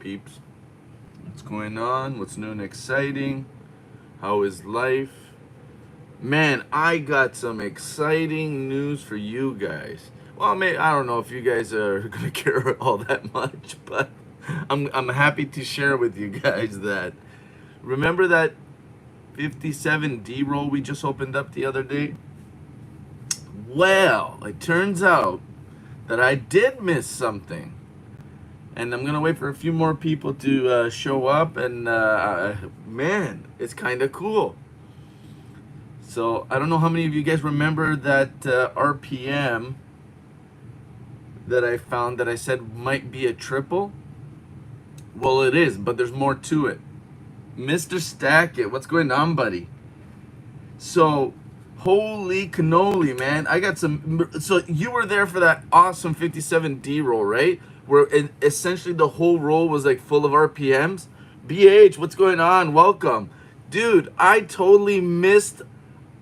peeps? What's going on? What's new and exciting? How is life? Man, I got some exciting news for you guys. Well, I don't know if you guys are gonna care all that much, but I'm happy to share with you guys that. Remember that 57D roll we just opened up the other day? Well, it turns out that I did miss something. And I'm gonna wait for a few more people to show up, and man, it's kind of cool. So I don't know how many of you guys remember that RPM that I found that I said might be a triple. Well, it is, but there's more to it. Mr. Stackett, what's going on, buddy? So, holy cannoli, man! I got some. So you were there for that awesome 57D roll, right? Where essentially the whole roll was like full of RPMs. BH, what's going on? Welcome, dude. I totally missed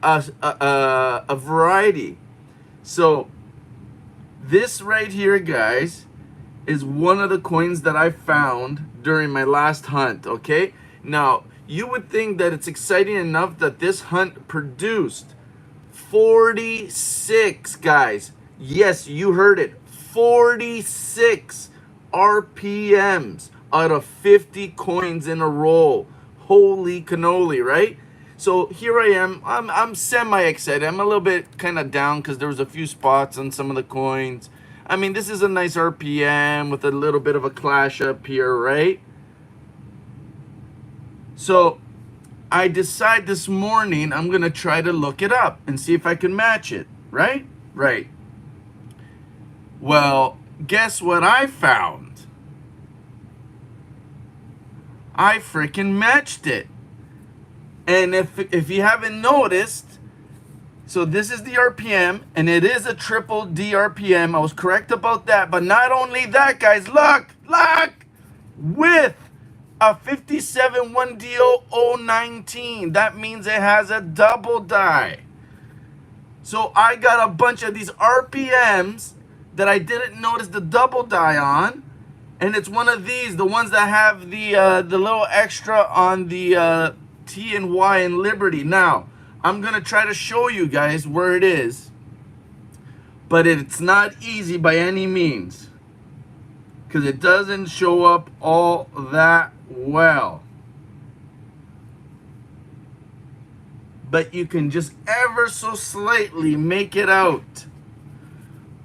a variety. So this right here, guys, is one of the coins that I found during my last hunt. Okay, now you would think that it's exciting enough that this hunt produced 46, guys. Yes, you heard it. 46 RPMs out of 50 coins in a roll. Holy cannoli, right? So here I am. I'm semi excited. I'm a little bit kind of down because there was a few spots on some of the coins. I mean, this is a nice RPM with a little bit of a clash up here, right? So I decide this morning I'm gonna try to look it up and see if I can match it, right? Right. Well, guess what I found? I freaking matched it. And if you haven't noticed, so this is the RPM, and it is a triple D RPM. I was correct about that. But not only that, guys, look, with a 57 1DO 019. That means it has a double die. So I got a bunch of these RPMs that I didn't notice the double die on, and it's one of these, the ones that have the little extra on the T and Y in Liberty. Now I'm gonna try to show you guys where it is, but it's not easy by any means because it doesn't show up all that well. But you can just ever so slightly make it out.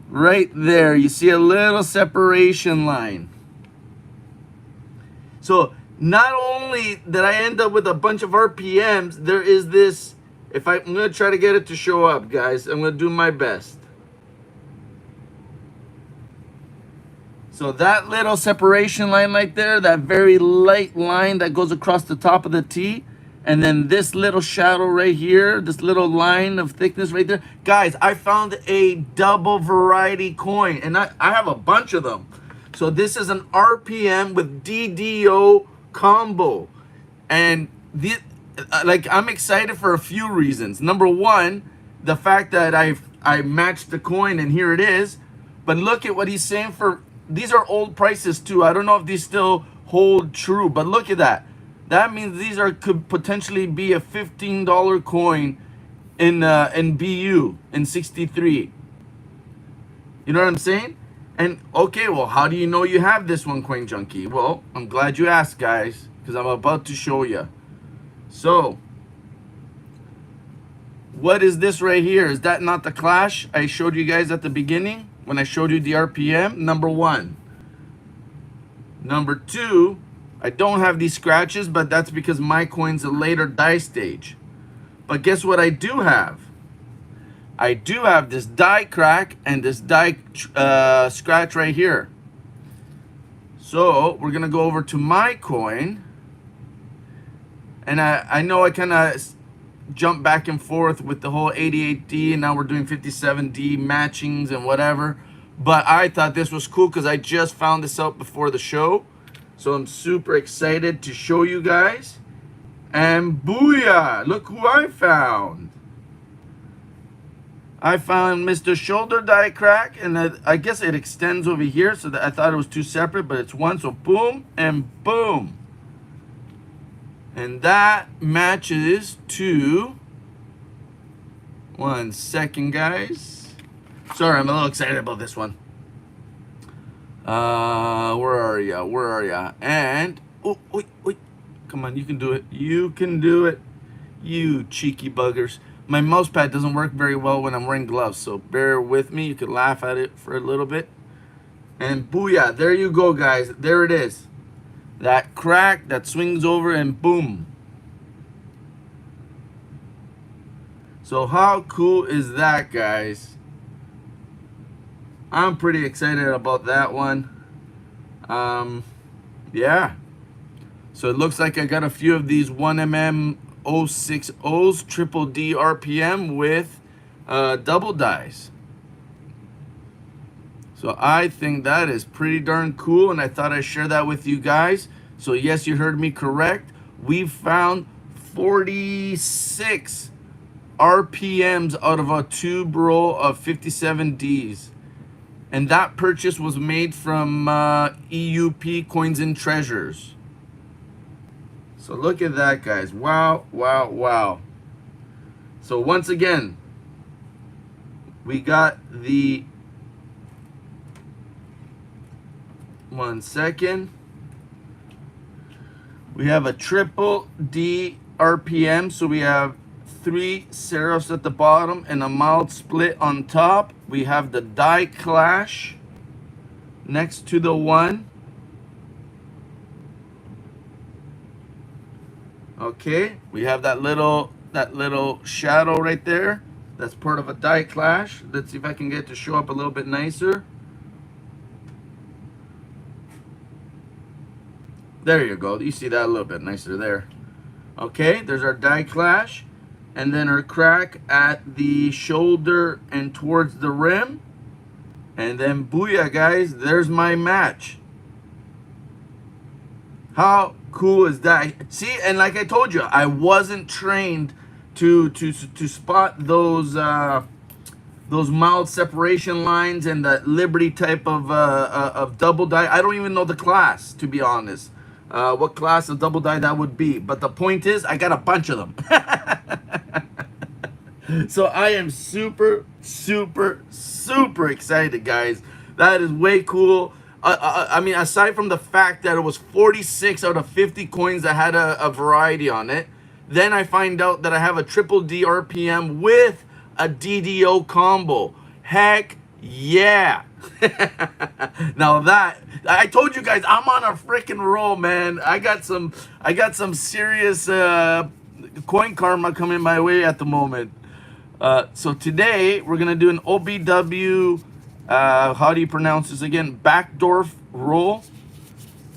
Right there, you see a little separation line. So not only did I end up with a bunch of RPMs, there is this, I'm gonna try to get it to show up, guys. I'm gonna do my best. So that little separation line right there, that very light line that goes across the top of the T, and then this little shadow right here, this little line of thickness right there. Guys, I found a double variety coin, and I have a bunch of them. So this is an RPM with DDO combo. And I'm excited for a few reasons. Number one, the fact that I matched the coin and here it is. But look at what he's saying for, these are old prices too. I don't know if these still hold true, but look at that. That means these could potentially be a $15 coin in BU in 63. You know what I'm saying? And okay, well, how do you know you have this one, Coin Junkie? Well, I'm glad you asked, guys, because I'm about to show you. So, what is this right here? Is that not the clash I showed you guys at the beginning when I showed you the RPM? Number one. Number two, I don't have these scratches, but that's because my coin's a later die stage. But guess what I do have? I do have this die crack and this die scratch right here. So we're gonna go over to my coin. And I know I kind of jump back and forth with the whole 88D, and now we're doing 57D matchings and whatever. But I thought this was cool because I just found this out before the show. So I'm super excited to show you guys. And booyah! Look who I found. I found Mr. Shoulder die crack, and I guess it extends over here, so that I thought it was two separate, but it's one, so boom and boom. And that matches to, 1 second, guys. Sorry, I'm a little excited about this one. Where are ya? Where are ya? And, oh, wait, wait. Come on, you can do it. You can do it. You cheeky buggers. My mouse pad doesn't work very well when I'm wearing gloves, so bear with me. You can laugh at it for a little bit. And booyah, there you go, guys. There it is. That crack that swings over and boom. So how cool is that, guys? I'm pretty excited about that one. Yeah. So it looks like I got a few of these 1mm 060s triple D RPM with double dies. So I think that is pretty darn cool, and I thought I'd share that with you guys. So yes, you heard me correct. We found 46 RPMs out of a tube roll of 57 Ds. And that purchase was made from EUP Coins and Treasures. So look at that, guys. Wow, wow, wow. So once again, we got the, 1 second. We have a triple D RPM. So we have 3 serifs at the bottom and a mild split on top. We have the die clash next to the 1. Okay, we have that little shadow right there. That's part of a die clash. Let's see if I can get it to show up a little bit nicer. There you go. You see that a little bit nicer there. Okay, there's our die clash. And then our crack at the shoulder and towards the rim. And then booyah, guys, there's my match. How cool is that? See, and like I told you, I wasn't trained to spot those mild separation lines and the Liberty type of double die. I don't even know the class, to be honest. What class of double die that would be. But the point is, I got a bunch of them. So I am super, super, super excited, guys. That is way cool. I mean, aside from the fact that it was 46 out of 50 coins that had a variety on it, then I find out that I have a triple D RPM with a DDO combo. Heck yeah. Now that, I told you guys, I'm on a freaking roll, man. I got some serious coin karma coming my way at the moment. So today we're gonna do an OBW, how do you pronounce this again? Backdoor roll.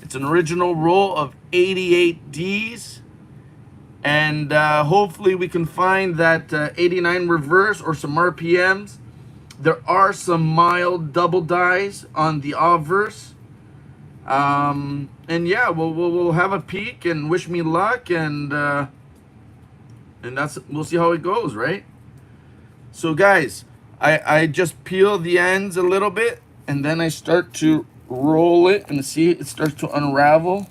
It's an original roll of 88 Ds, and hopefully we can find that 89 reverse or some RPMs. There are some mild double dies on the obverse. And yeah, we'll have a peek and wish me luck, and we'll see how it goes, right? So guys, I just peel the ends a little bit, and then I start to roll it, and see it starts to unravel,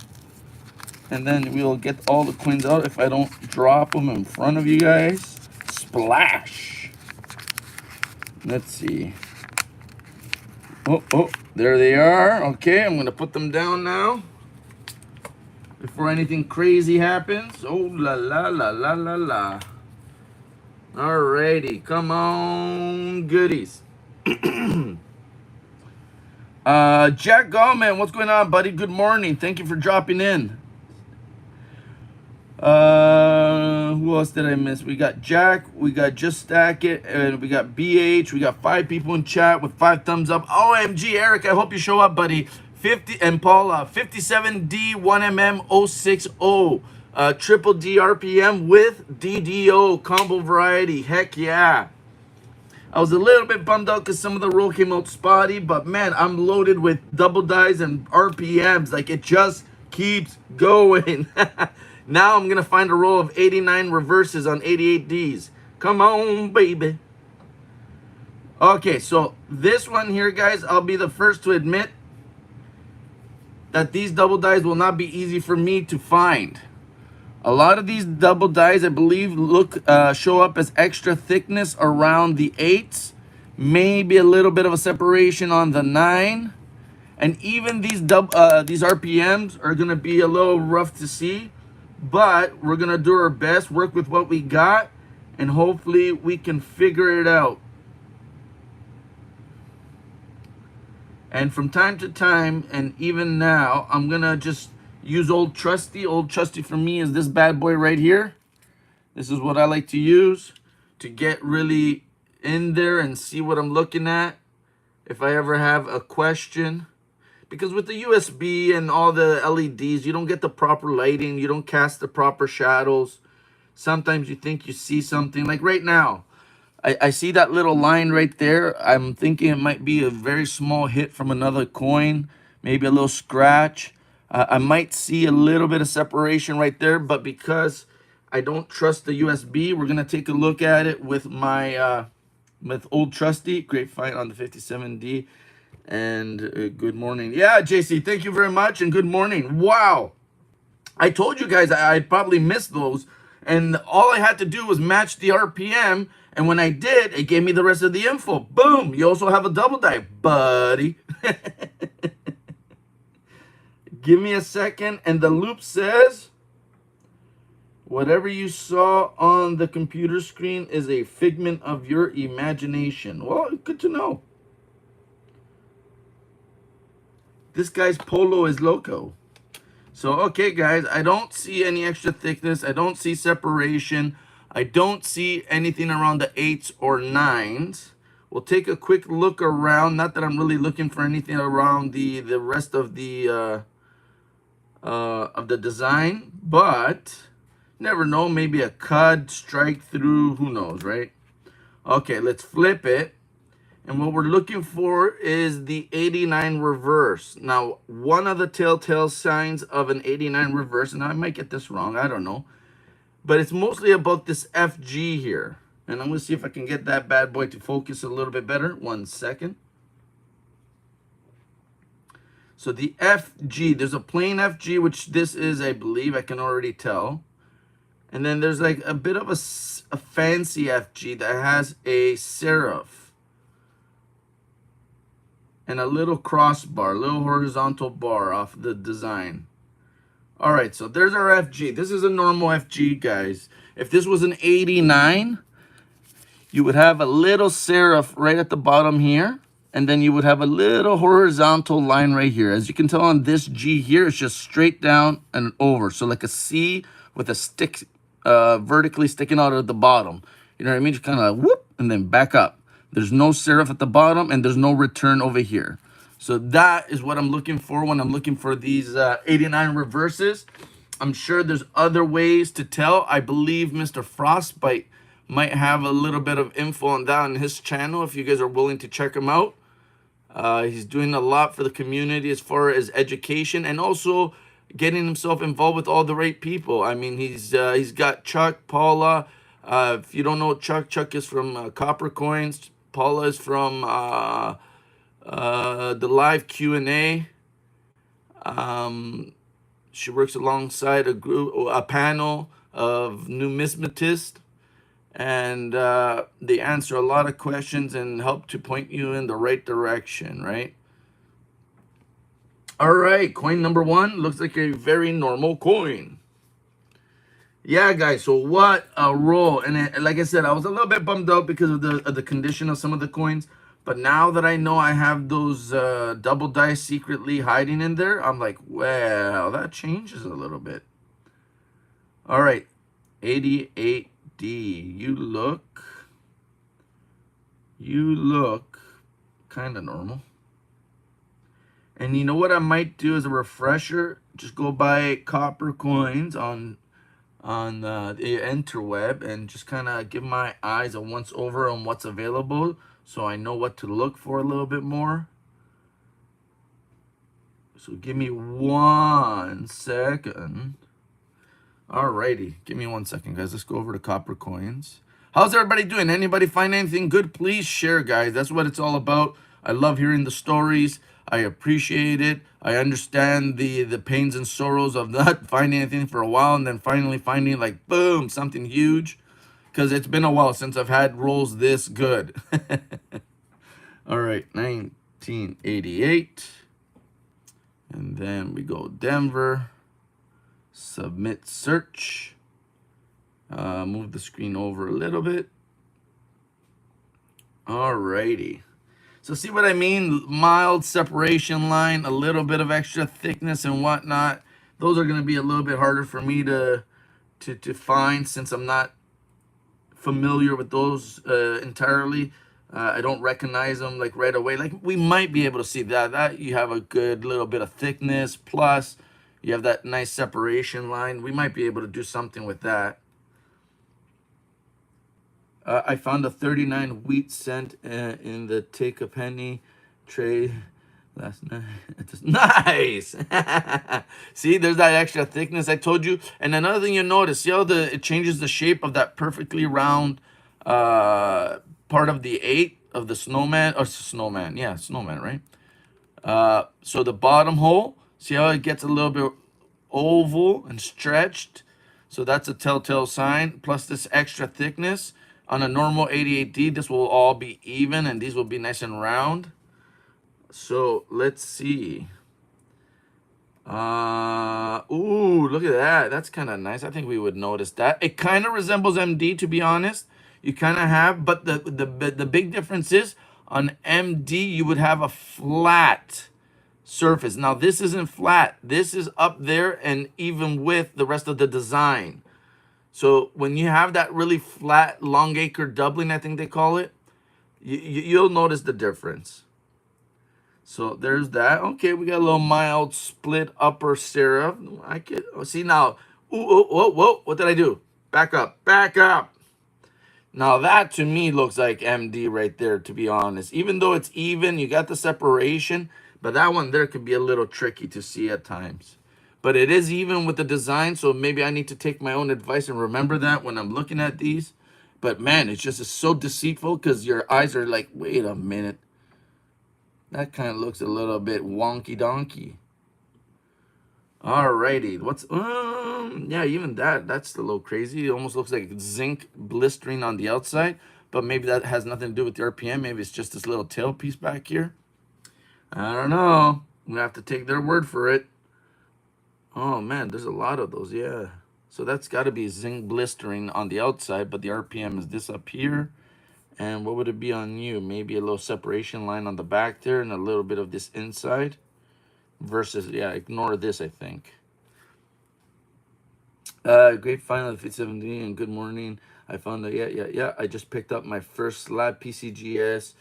and then we'll get all the coins out if I don't drop them in front of you guys. Splash. Let's see. Oh, there they are. Okay, I'm gonna put them down now before anything crazy happens. Oh la la la la la la. Alrighty, come on, goodies. Jack Gallman, what's going on, buddy? Good morning. Thank you for dropping in. Who else did I miss? We got Jack, we got Just Stack It, and we got BH. We got 5 people in chat with 5 thumbs up. OMG, Eric, I hope you show up, buddy. 50 and Paula, 57D 1mm 060. Triple D RPM with DDO combo variety. Heck yeah. I was a little bit bummed out because some of the roll came out spotty, but man, I'm loaded with double dies and RPMs. Like, it just keeps going. Now I'm going to find a roll of 89 reverses on 88 Ds. Come on, baby. Okay, so this one here, guys, I'll be the first to admit that these double dies will not be easy for me to find. A lot of these double dies, I believe, show up as extra thickness around the 8s, maybe a little bit of a separation on the 9, and even these RPMs are gonna be a little rough to see, but we're gonna do our best, work with what we got, and hopefully we can figure it out. And from time to time, and even now, I'm gonna just use Old Trusty. Old Trusty for me is this bad boy right here. This is what I like to use to get really in there and see what I'm looking at if I ever have a question. Because with the USB and all the LEDs, you don't get the proper lighting, you don't cast the proper shadows. Sometimes you think you see something. Like right now, I see that little line right there. I'm thinking it might be a very small hit from another coin, maybe a little scratch. I might see a little bit of separation right there, but because I don't trust the USB, we're gonna take a look at it with my with Old Trusty. Great fight on the 57D. And good morning. Yeah, JC, thank you very much, and good morning. Wow. I told you guys I'd probably miss those, and all I had to do was match the RPM, and when I did, it gave me the rest of the info. Boom! You also have a double die, buddy. Give me a second, and the loop says, whatever you saw on the computer screen is a figment of your imagination. Well, good to know. This guy's polo is loco. So, okay, guys, I don't see any extra thickness. I don't see separation. I don't see anything around the 8s or 9s. We'll take a quick look around. Not that I'm really looking for anything around the rest of the design, but never know. Maybe a cut, strike through, who knows, right? Okay, let's flip it. And what we're looking for is the 89 reverse. Now, one of the telltale signs of an 89 reverse, and I might get this wrong, I don't know, but it's mostly about this FG here. And I'm going to see if I can get that bad boy to focus a little bit better. 1 second. So the FG, there's a plain FG, which this is, I believe, I can already tell. And then there's like a bit of a fancy FG that has a serif and a little crossbar, a little horizontal bar off the design. All right, so there's our FG. This is a normal FG, guys. If this was an 89, you would have a little serif right at the bottom here, and then you would have a little horizontal line right here. As you can tell on this G here, it's just straight down and over. So like a C with a stick vertically sticking out at the bottom. You know what I mean? Just kind of whoop, and then back up. There's no serif at the bottom, and there's no return over here. So that is what I'm looking for when I'm looking for these 89 reverses. I'm sure there's other ways to tell. I believe Mr. Frostbite might have a little bit of info on that on his channel if you guys are willing to check him out. He's doing a lot for the community as far as education and also getting himself involved with all the right people. I mean, he's got Chuck, Paula. If you don't know Chuck, Chuck is from Copper Coins. Paula is from the live Q&A. She works alongside a panel of numismatists, and they answer a lot of questions and help to point you in the right direction, right? All right, coin number 1 looks like a very normal coin. Yeah, guys, so what a roll. And like I said, I was a little bit bummed out because of the condition of some of the coins. But now that I know I have those double dice secretly hiding in there, I'm like, well, that changes a little bit. All right, 88D. You look kind of normal. And you know what I might do as a refresher? Just go buy Copper Coins on the interweb and just kind of give my eyes a once over on what's available so I know what to look for a little bit more. So give me 1 second. Alrighty, give me 1 second, guys. Let's go over to Copper Coins. How's everybody doing? Anybody find anything good? Please share, guys. That's what it's all about. I love hearing the stories. I appreciate it. I understand the pains and sorrows of not finding anything for a while and then finally finding, like, boom, something huge. Because it's been a while since I've had rolls this good. All right, 1988. And then we go Denver. Submit search. Move the screen over a little bit. Alrighty. So see what I mean? Mild separation line, a little bit of extra thickness and whatnot. Those are going to be a little bit harder for me to find since I'm not familiar with those entirely. I don't recognize them like right away. Like we might be able to see that you have a good little bit of thickness, plus you have that nice separation line. We might be able to do something with that. I found a 39 wheat cent in the take a penny tray last night. Nice. See, there's that extra thickness I told you. And another thing you notice, see how it changes the shape of that perfectly round part of the 8 of the snowman, or snowman, yeah, snowman, right? So the bottom hole, see how it gets a little bit oval and stretched? So that's a telltale sign. Plus this extra thickness. On a normal 88D, this will all be even and these will be nice and round. So let's see. Ooh, look at that. That's kind of nice. I think we would notice that. It kind of resembles MD, to be honest. You kind of have, but the big difference is on MD, you would have a flat surface. Now, this isn't flat. This is up there and even with the rest of the design. So when you have that really flat long acre doubling, I think they call it, you'll notice the difference. So there's that. Okay, we got a little mild split upper serif. I could see now. Ooh, whoa, whoa! What did I do? Back up, back up. Now that to me looks like MD right there. To be honest, even though it's even, you got the separation, but that one there could be a little tricky to see at times. But it is even with the design, so maybe I need to take my own advice and remember that when I'm looking at these. But man, it's so deceitful because your eyes are like, wait a minute. That kind of looks a little bit wonky donkey. Alrighty, what's yeah, even that's a little crazy. It almost looks like zinc blistering on the outside, but maybe that has nothing to do with the RPM. Maybe it's just this little tail piece back here. I don't know. I'm gonna have to take their word for it. Oh man, there's a lot of those, yeah. So that's got to be zinc blistering on the outside, but the RPM is this up here. And what would it be on you? Maybe a little separation line on the back there and a little bit of this inside. Versus, yeah, ignore this, I think. Great final of 870 and good morning. I found that, yeah. I just picked up my first slab PCGS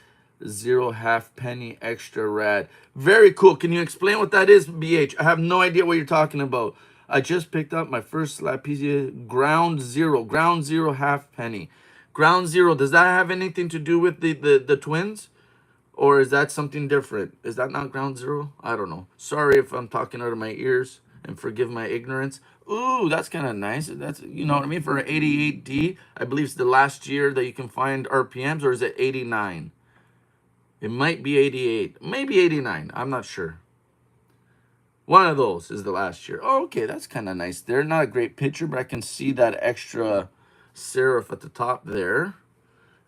0 halfpenny extra rad. Very cool. Can you explain what that is, BH? I have no idea what you're talking about. I just picked up my first slab PCGS ground zero halfpenny. Ground zero, does that have anything to do with the twins? Or is that something different? Is that not ground zero? I don't know. Sorry if I'm talking out of my ears and forgive my ignorance. Ooh, that's kind of nice. That's, you know what I mean? For an 88D, I believe it's the last year that you can find RPMs, or is it 89? It might be 88, maybe 89. I'm not sure. One of those is the last year. Oh, okay, that's kind of nice there. Not a great picture, but I can see that extra serif at the top there.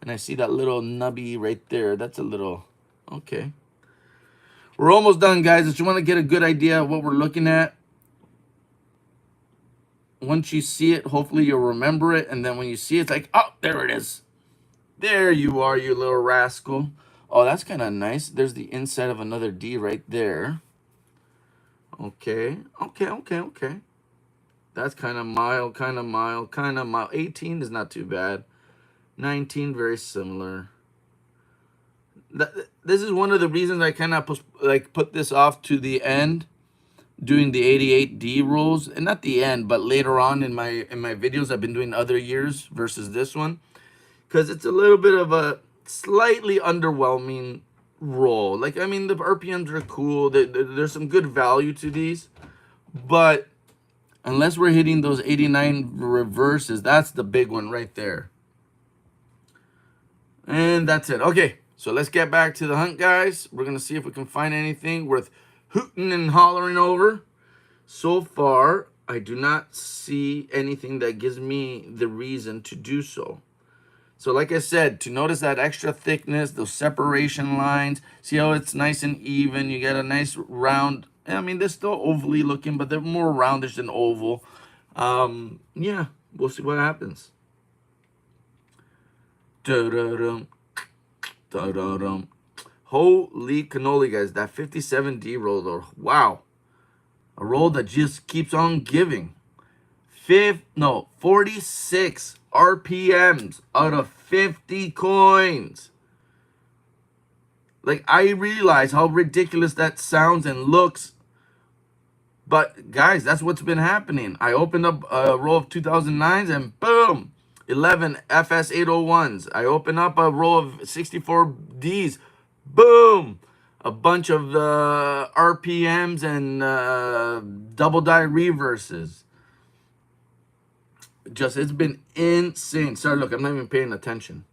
And I see that little nubby right there. That's a little, okay. We're almost done, guys. If you want to get a good idea of what we're looking at, once you see it, hopefully you'll remember it. And then when you see it, it's like, oh, there it is. There you are, you little rascal. Oh, that's kind of nice. There's the inside of another D right there. Okay. That's kind of mild. 18 is not too bad. 19, very similar. This is one of the reasons I kind of put this off to the end, doing the 88D rules. And not the end, but later on in my videos, I've been doing other years versus this one. Because it's a little bit of a slightly underwhelming roll. Like, I mean, the RPMs are cool. There's some good value to these. But unless we're hitting those 89 reverses, that's the big one right there. And that's it. Okay, so let's get back to the hunt, guys. We're going to see if we can find anything worth hooting and hollering over. So far, I do not see anything that gives me the reason to do so. So like I said, to notice that extra thickness, those separation lines, see how it's nice and even. You get a nice round. I mean, they're still ovally looking, but they're more roundish than oval. Yeah, we'll see what happens. Da-da-dum, da-da-dum. Holy cannoli, guys. That 57D roll, though. Wow. A roll that just keeps on giving. 46 RPMs out of 50 coins. Like, I realize how ridiculous that sounds and looks. But, guys, that's what's been happening. I opened up a row of 2009s and boom, 11 FS801s. I open up a row of 64Ds. Boom, a bunch of RPMs and double die reverses. Just, it's been insane. Sorry, look, I'm not even paying attention.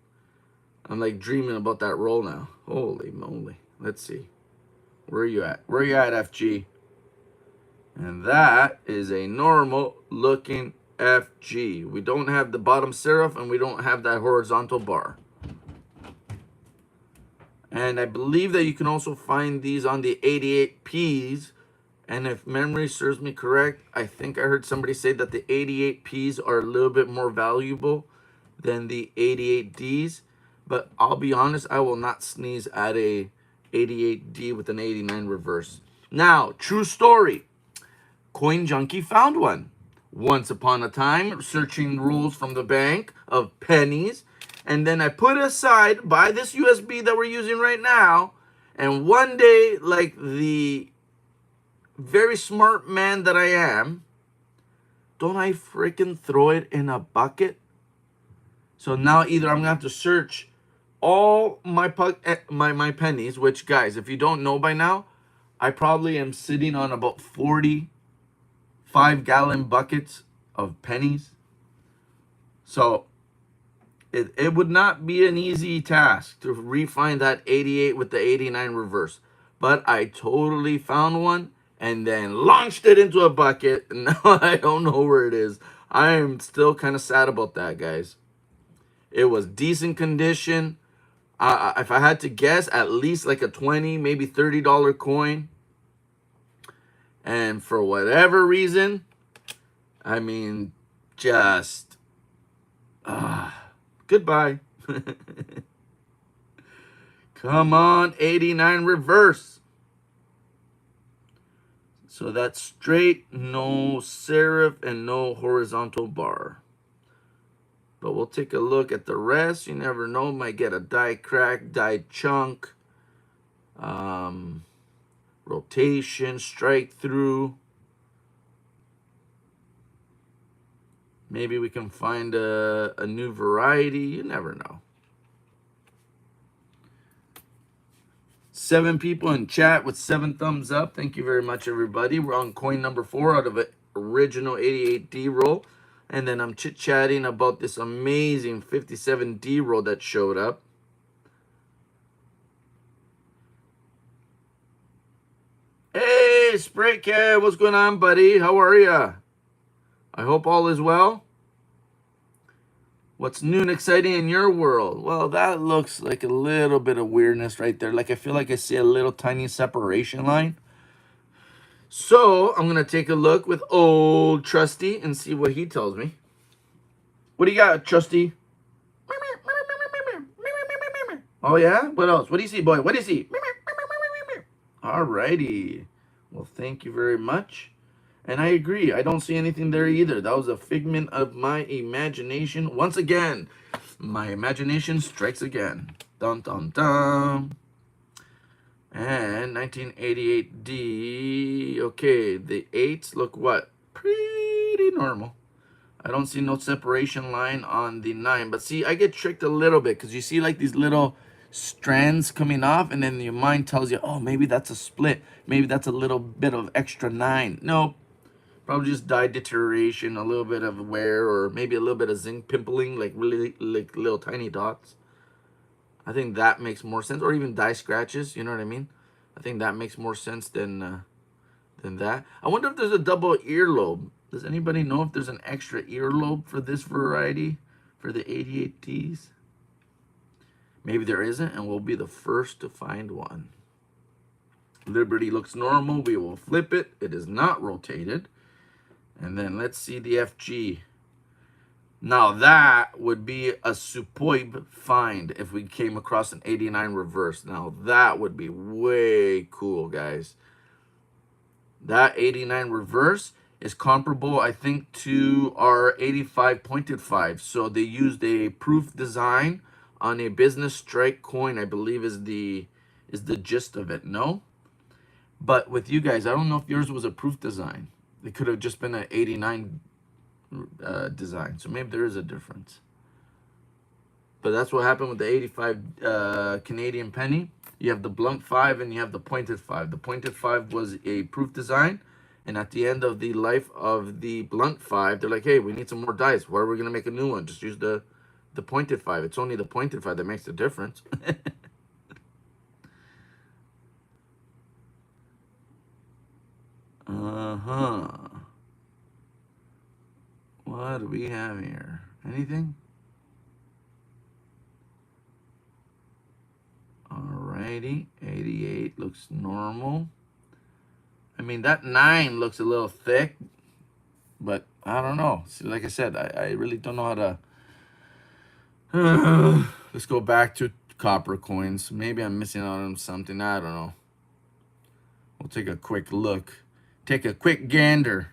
I'm like dreaming about that roll now. Holy moly. Let's see. Where are you at? Where are you at, FG? And that is a normal looking FG. We don't have the bottom serif and we don't have that horizontal bar. And I believe that you can also find these on the 88Ps. And if memory serves me correct, I think I heard somebody say that the 88Ps are a little bit more valuable than the 88Ds. But I'll be honest, I will not sneeze at a 88D with an 89 reverse. Now, true story. Coin Junkie found one. Once upon a time, searching rules from the bank of pennies. And then I put it aside by this USB that we're using right now. And one day, like the very smart man that I am, don't I freaking throw it in a bucket? So now either I'm going to have to search all my pennies, which, guys, if you don't know by now, I probably am sitting on about 40 5-gallon buckets of pennies. So it would not be an easy task to refine that 88 with the 89 reverse. But I totally found one and then launched it into a bucket. And now I don't know where it is. I am still kind of sad about that, guys. It was decent condition. If I had to guess, at least like a $20, maybe $30 coin. And for whatever reason, I mean, just, goodbye. Come on, 89 reverse. So that's straight, no serif, and no horizontal bar. But we'll take a look at the rest. You never know, might get a die crack, die chunk. Rotation, strike through. Maybe we can find a new variety. You never know. 7 people in chat with 7 thumbs up. Thank you very much, everybody. We're on coin number 4 out of an original 88D roll. And then I'm chit-chatting about this amazing 57D roll that showed up. Hey, Spray Cat, what's going on, buddy? How are ya? I hope all is well. What's new and exciting in your world? Well, that looks like a little bit of weirdness right there. Like I feel like I see a little tiny separation line. So I'm going to take a look with old Trusty and see what he tells me. What do you got, Trusty? Oh, yeah? What else? What do you see, boy? What do you see? Alrighty. Well, thank you very much. And I agree. I don't see anything there either. That was a figment of my imagination. Once again, my imagination strikes again. Dun, dun, dun. And 1988D. Okay, the 8s look what? Pretty normal. I don't see no separation line on the 9. But see, I get tricked a little bit because you see like these little strands coming off, and then your mind tells you, oh, maybe that's a split. Maybe that's a little bit of extra 9. Nope. Probably just die deterioration, a little bit of wear, or maybe a little bit of zinc pimpling, like really like little tiny dots. I think that makes more sense. Or even die scratches, you know what I mean? I think that makes more sense than that. I wonder if there's a double earlobe. Does anybody know if there's an extra earlobe for this variety, for the 88Ts? Maybe there isn't, and we'll be the first to find one. Liberty looks normal. We will flip it. It is not rotated. And then let's see the FG. Now that would be a superb find if we came across an 89 reverse. Now that would be way cool, guys. That 89 reverse is comparable, I think, to our 85 pointed 5. So they used a proof design on a business strike coin, I believe is the gist of it. No? But with you guys, I don't know if yours was a proof design. It could have just been an 89 design. So maybe there is a difference. But that's what happened with the 85 Canadian penny. You have the blunt 5 and you have the pointed 5. The pointed 5 was a proof design. And at the end of the life of the blunt 5, they're like, hey, we need some more dice. Why are we going to make a new one? Just use the pointed 5. It's only the pointed 5 that makes the difference. What do we have here? Anything? Alrighty. 88 looks normal. I mean, that 9 looks a little thick, but I don't know. See, like I said, I really don't know how to... Let's go back to copper coins. Maybe I'm missing out on something. I don't know. We'll take a quick look. Take a quick gander.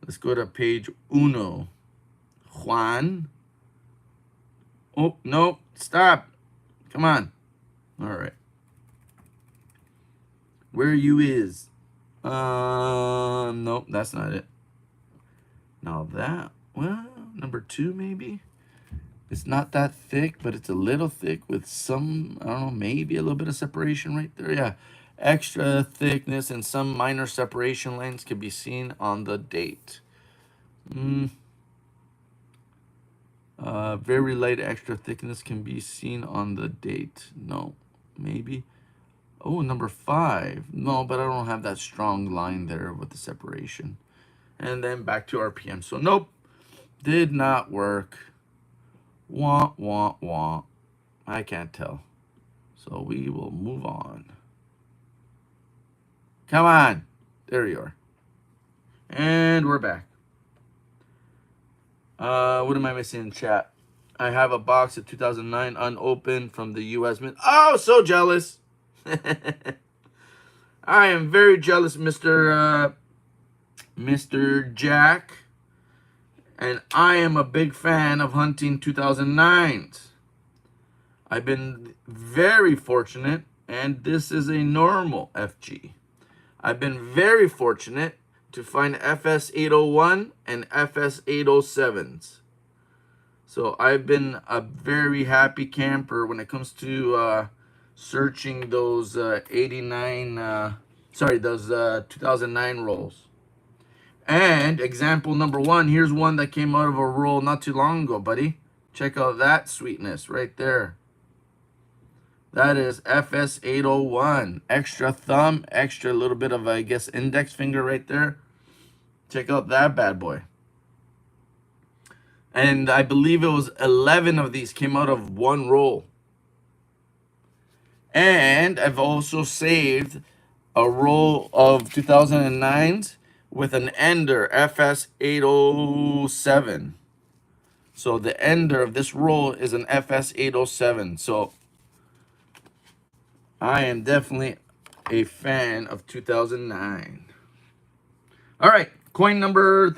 Let's go to page uno. Juan. Oh, no. Stop. Come on. All right. Where you is? Nope, that's not it. Now that, well, number 2 maybe. It's not that thick, but it's a little thick with some, I don't know, maybe a little bit of separation right there. Yeah, extra thickness and some minor separation lines can be seen on the date. Very light extra thickness can be seen on the date. No, maybe. Oh, number 5. No, but I don't have that strong line there with the separation. And then back to RPM. So nope, did not work. Wah, wah, wah. I can't tell. So we will move on. Come on. There you are. And we're back. What am I missing in chat? I have a box of 2009 unopened from the U.S. Mint. Oh, so jealous. I am very jealous, Mr. Jack. And I am a big fan of hunting 2009s. I've been very fortunate, and this is a normal FG. I've been very fortunate to find FS801 and FS807s. So I've been a very happy camper when it comes to searching those 2009 rolls. And example number 1, here's one that came out of a roll not too long ago, buddy. Check out that sweetness right there. That is FS801. Extra thumb, extra little bit of, I guess, index finger right there. Check out that bad boy. And I believe it was 11 of these came out of one roll. And I've also saved a roll of 2009s with an ender, FS807. So the ender of this roll is an FS807. So I am definitely a fan of 2009. All right, coin number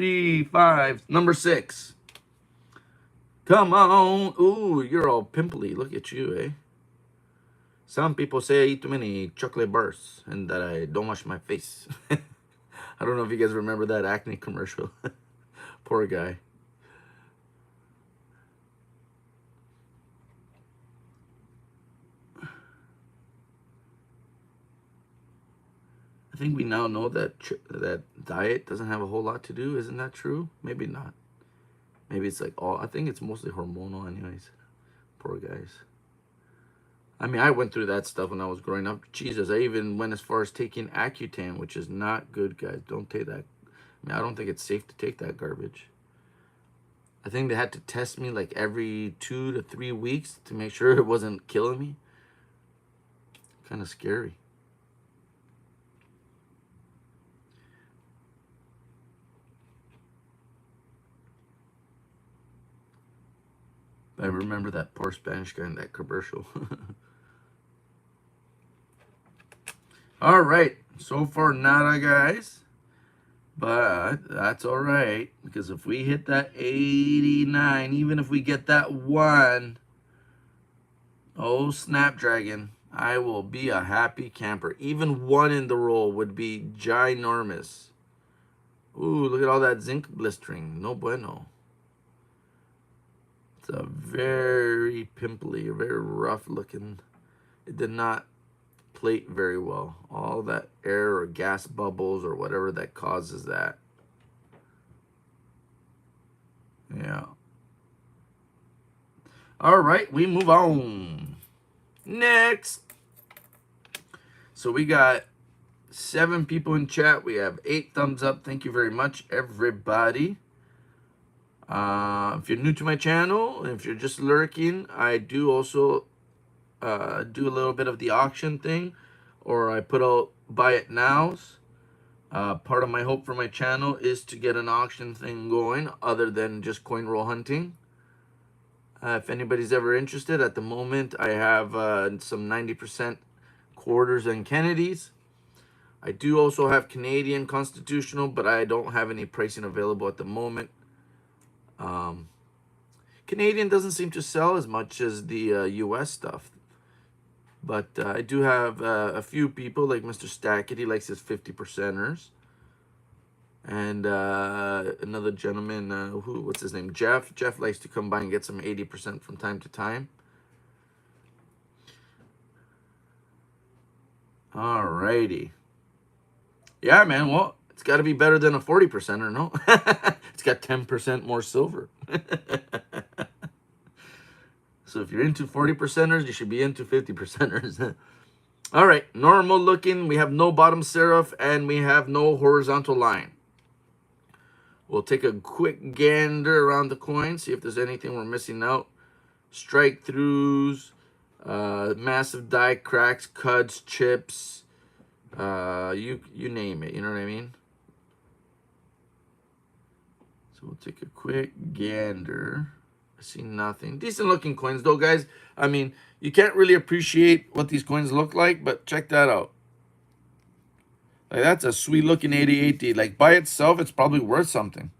6. Come on. Ooh, you're all pimply. Look at you, eh? Some people say I eat too many chocolate bars and that I don't wash my face. I don't know if you guys remember that acne commercial. Poor guy. I think we now know that that diet doesn't have a whole lot to do. Isn't that true? Maybe not. Maybe it's like all. I think it's mostly hormonal anyways. Poor guys. I mean, I went through that stuff when I was growing up. Jesus, I even went as far as taking Accutane, which is not good, guys. Don't take that. I mean, I don't think it's safe to take that garbage. I think they had to test me like every 2 to 3 weeks to make sure it wasn't killing me. Kind of scary. I remember that poor Spanish guy in that commercial. All right, so far nada, guys. But that's all right, because if we hit that 89, even if we get that one, oh Snapdragon, I will be a happy camper. Even one in the roll would be ginormous. Ooh, look at all that zinc blistering. No bueno. It's a very pimply, very rough looking. It did not plate very well. All that air or gas bubbles or whatever that causes that. Yeah. All right, we move on. Next. So we got 7 people in chat. We have 8 thumbs up. Thank you very much, everybody. If you're new to my channel, if you're just lurking, I do also do a little bit of the auction thing, or I put out buy it nows. Part of my hope for my channel is to get an auction thing going other than just coin roll hunting. If anybody's ever interested, at the moment I have some 90% quarters and Kennedys. I do also have Canadian constitutional, but I don't have any pricing available at the moment. Canadian doesn't seem to sell as much as the US stuff. But I do have a few people, like Mr. Stackett, he likes his 50%ers. And another gentleman, what's his name? Jeff. Jeff likes to come by and get some 80% from time to time. Alrighty. Yeah, man, well, it's got to be better than a 40%er, no? It's got 10% more silver. So if you're into 40%ers, you should be into 50%ers. All right, normal looking. We have no bottom serif, and we have no horizontal line. We'll take a quick gander around the coin, see if there's anything we're missing out. Strike throughs, massive die cracks, cuts, chips, you name it, you know what I mean? So we'll take a quick gander. I see nothing. Decent looking coins though, guys. I mean, you can't really appreciate what these coins look like, but check that out. Like, that's a sweet looking 88D. Like, by itself, it's probably worth something.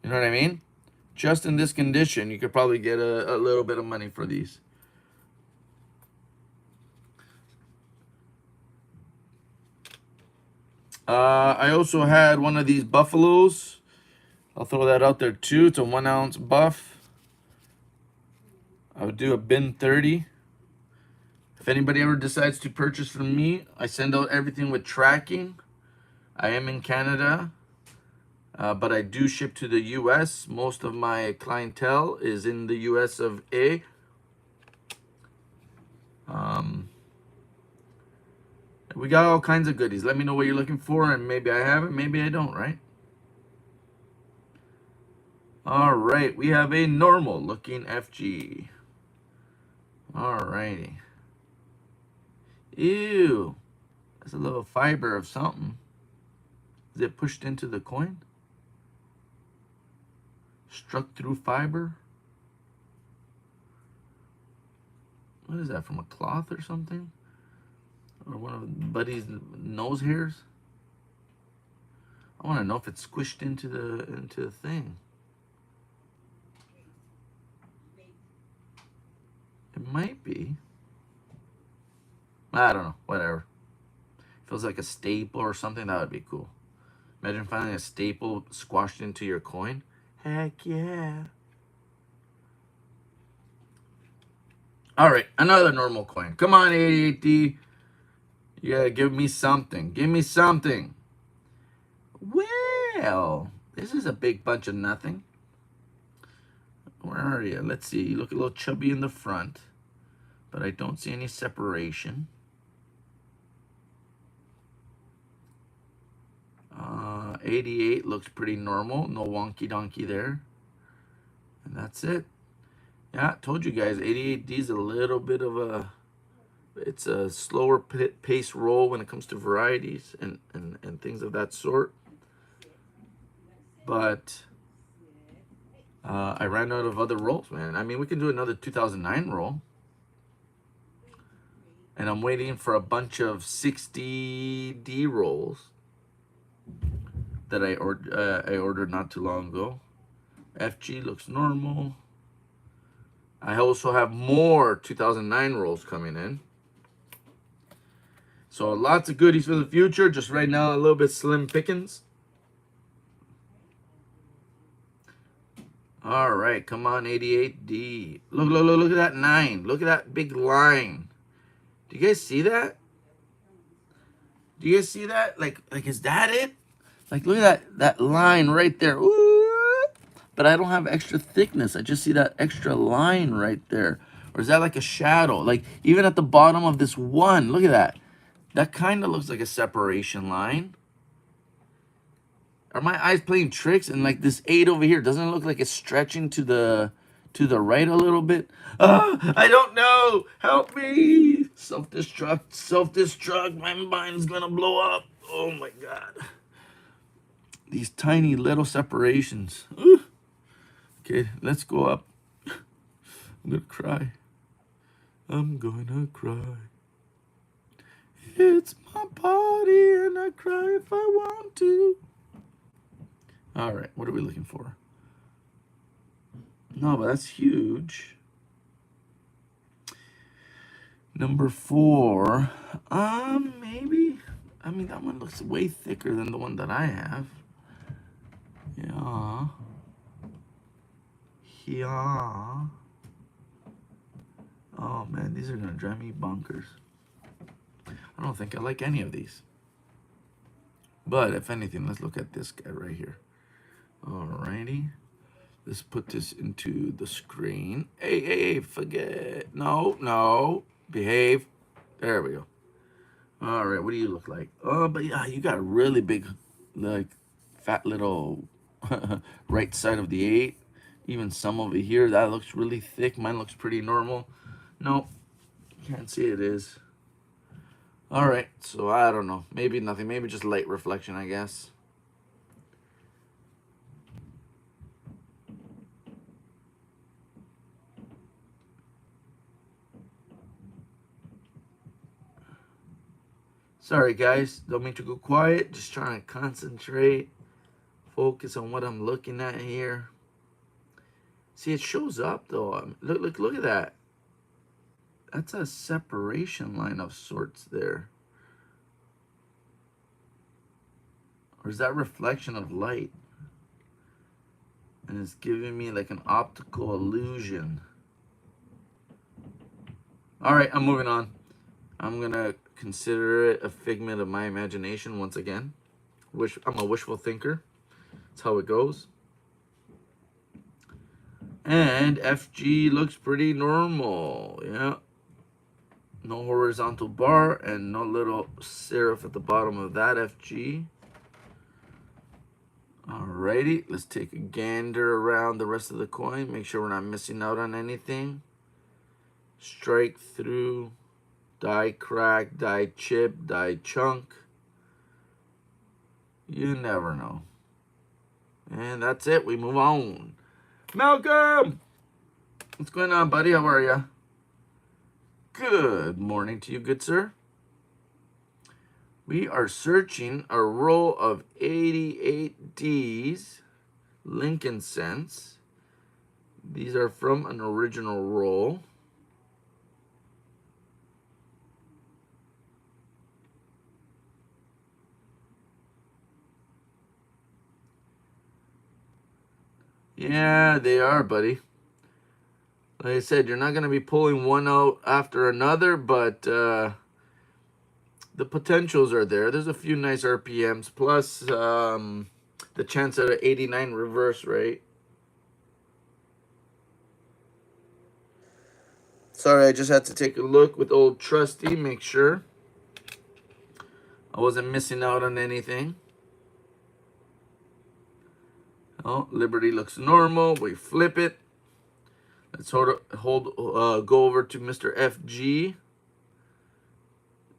You know what I mean? Just in this condition, you could probably get a little bit of money for these. I also had one of these buffaloes. I'll throw that out there too. It's a 1 ounce buff. I would do a bin 30. If anybody ever decides to purchase from me, I send out everything with tracking. I am in Canada, but I do ship to the US. Most of my clientele is in the US of A. We got all kinds of goodies. Let me know what you're looking for, and maybe I have it, maybe I don't, right? All right, we have a normal looking FG. All righty. Ew, that's a little fiber of something. Is it pushed into the coin? Struck through fiber? What is that, from a cloth or something? Or one of Buddy's nose hairs? I want to know if it's squished into the thing. It might be. I don't know. Whatever. Feels like a staple or something. That would be cool. Imagine finding a staple squashed into your coin. Heck yeah. All right, another normal coin. Come on, 88D. You gotta give me something. Give me something. Well, this is a big bunch of nothing. Where are you? Let's see. You look a little chubby in the front. but I don't see any separation. 88 looks pretty normal. No wonky donkey there. And that's it. Yeah, I told you guys, 88D is a little bit of a, it's a slower pace roll when it comes to varieties and things of that sort. But I ran out of other rolls, man. I mean, we can do another 2009 roll. And I'm waiting for a bunch of 60D rolls that I ordered not too long ago. FG looks normal. I also have more 2009 rolls coming in. So lots of goodies for the future. Just right now, a little bit slim pickings. All right, come on, 88D. Look at that 9. Look at that big line. Do you guys see that? Do you guys see that? Like is that it? Like, look at that line right there. Ooh. But I don't have extra thickness. I just see that extra line right there. Or is that like a shadow? Like, even at the bottom of this one, look at that. That kind of looks like a separation line. Are my eyes playing tricks? And like this 8 over here, doesn't it look like it's stretching to the right a little bit? I don't know. Help me. Self-destruct. Self-destruct. My mind's gonna blow up. Oh my God. These tiny little separations. Ooh. Okay, let's go up. I'm gonna cry. I'm gonna cry. It's my party and I cry if I want to. All right, what are we looking for? No, but that's huge. Number 4. Maybe. I mean, that one looks way thicker than the one that I have. Yeah. Yeah. Oh man, these are gonna drive me bonkers. I don't think I like any of these. But if anything, let's look at this guy right here. Alrighty. Let's put this into the screen. Hey, forget. No. Behave. There we go. Alright, what do you look like? Oh, but yeah, you got a really big, like, fat little right side of the 8. Even some over here, that looks really thick. Mine looks pretty normal. Nope. Can't see it is. Alright, so I don't know. Maybe nothing. Maybe just light reflection, I guess. Sorry, guys. Don't mean to go quiet. Just trying to concentrate. Focus on what I'm looking at here. See, it shows up, though. Look at that. That's a separation line of sorts there. Or is that reflection of light? And it's giving me like an optical illusion. All right, I'm moving on. I'm going to consider it a figment of my imagination once again. I'm a wishful thinker. That's how it goes. And FG looks pretty normal. Yeah. No horizontal bar and no little serif at the bottom of that FG. Alrighty, let's take a gander around the rest of the coin. Make sure we're not missing out on anything. Strike through, die crack, die chip, die chunk. You never know. And that's it. We move on. Malcolm! What's going on, buddy? How are you? Good morning to you, good sir. We are searching a roll of 88Ds, Lincoln cents. These are from an original roll. Yeah, they are, buddy. Like I said, you're not going to be pulling one out after another, but the potentials are there. There's a few nice RPMs, plus the chance at an 89 reverse rate. Sorry, I just had to take a look with old Trusty, make sure I wasn't missing out on anything. Oh, Liberty looks normal. We flip it. Let's go over to Mr. FG.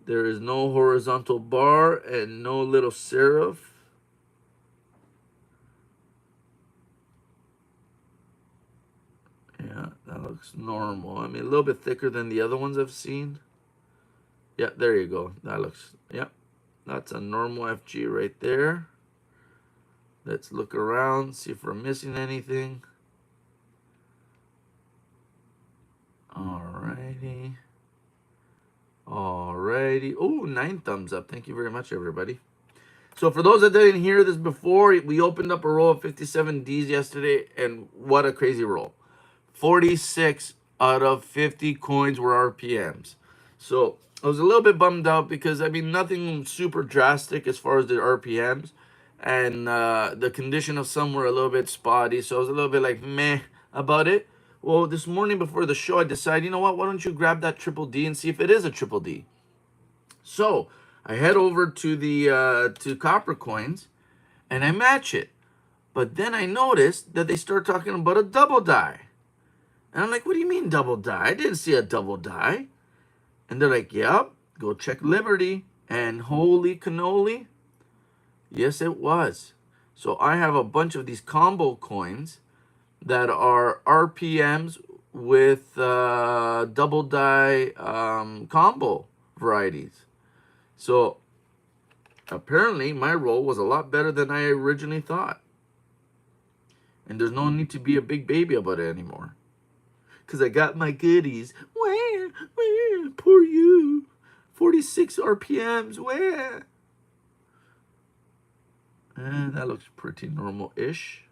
There is no horizontal bar and no little serif. Yeah, that looks normal. I mean, a little bit thicker than the other ones I've seen. Yeah, there you go. That looks, yeah, that's a normal FG right there. Let's look around, see if we're missing anything. Alrighty. Alrighty. Oh, 9 thumbs up. Thank you very much, everybody. So for those that didn't hear this before, we opened up a roll of 57Ds yesterday, and what a crazy roll. 46 out of 50 coins were RPMs. So I was a little bit bummed out because, I mean, nothing super drastic as far as the RPMs. And the condition of some were a little bit spotty. So I was a little bit like meh about it. Well, this morning before the show, I decided, you know what? Why don't you grab that triple D and see if it is a triple D? So I head over to the to Copper Coins and I match it. But then I noticed that they start talking about a double die. And I'm like, what do you mean double die? I didn't see a double die. And they're like, yep, go check Liberty. And holy cannoli, yes, it was. So I have a bunch of these combo coins that are RPMs with double die combo varieties. So apparently my roll was a lot better than I originally thought. And there's no need to be a big baby about it anymore. Because I got my goodies. Where? Poor you. 46 RPMs. Where? And that looks pretty normal-ish.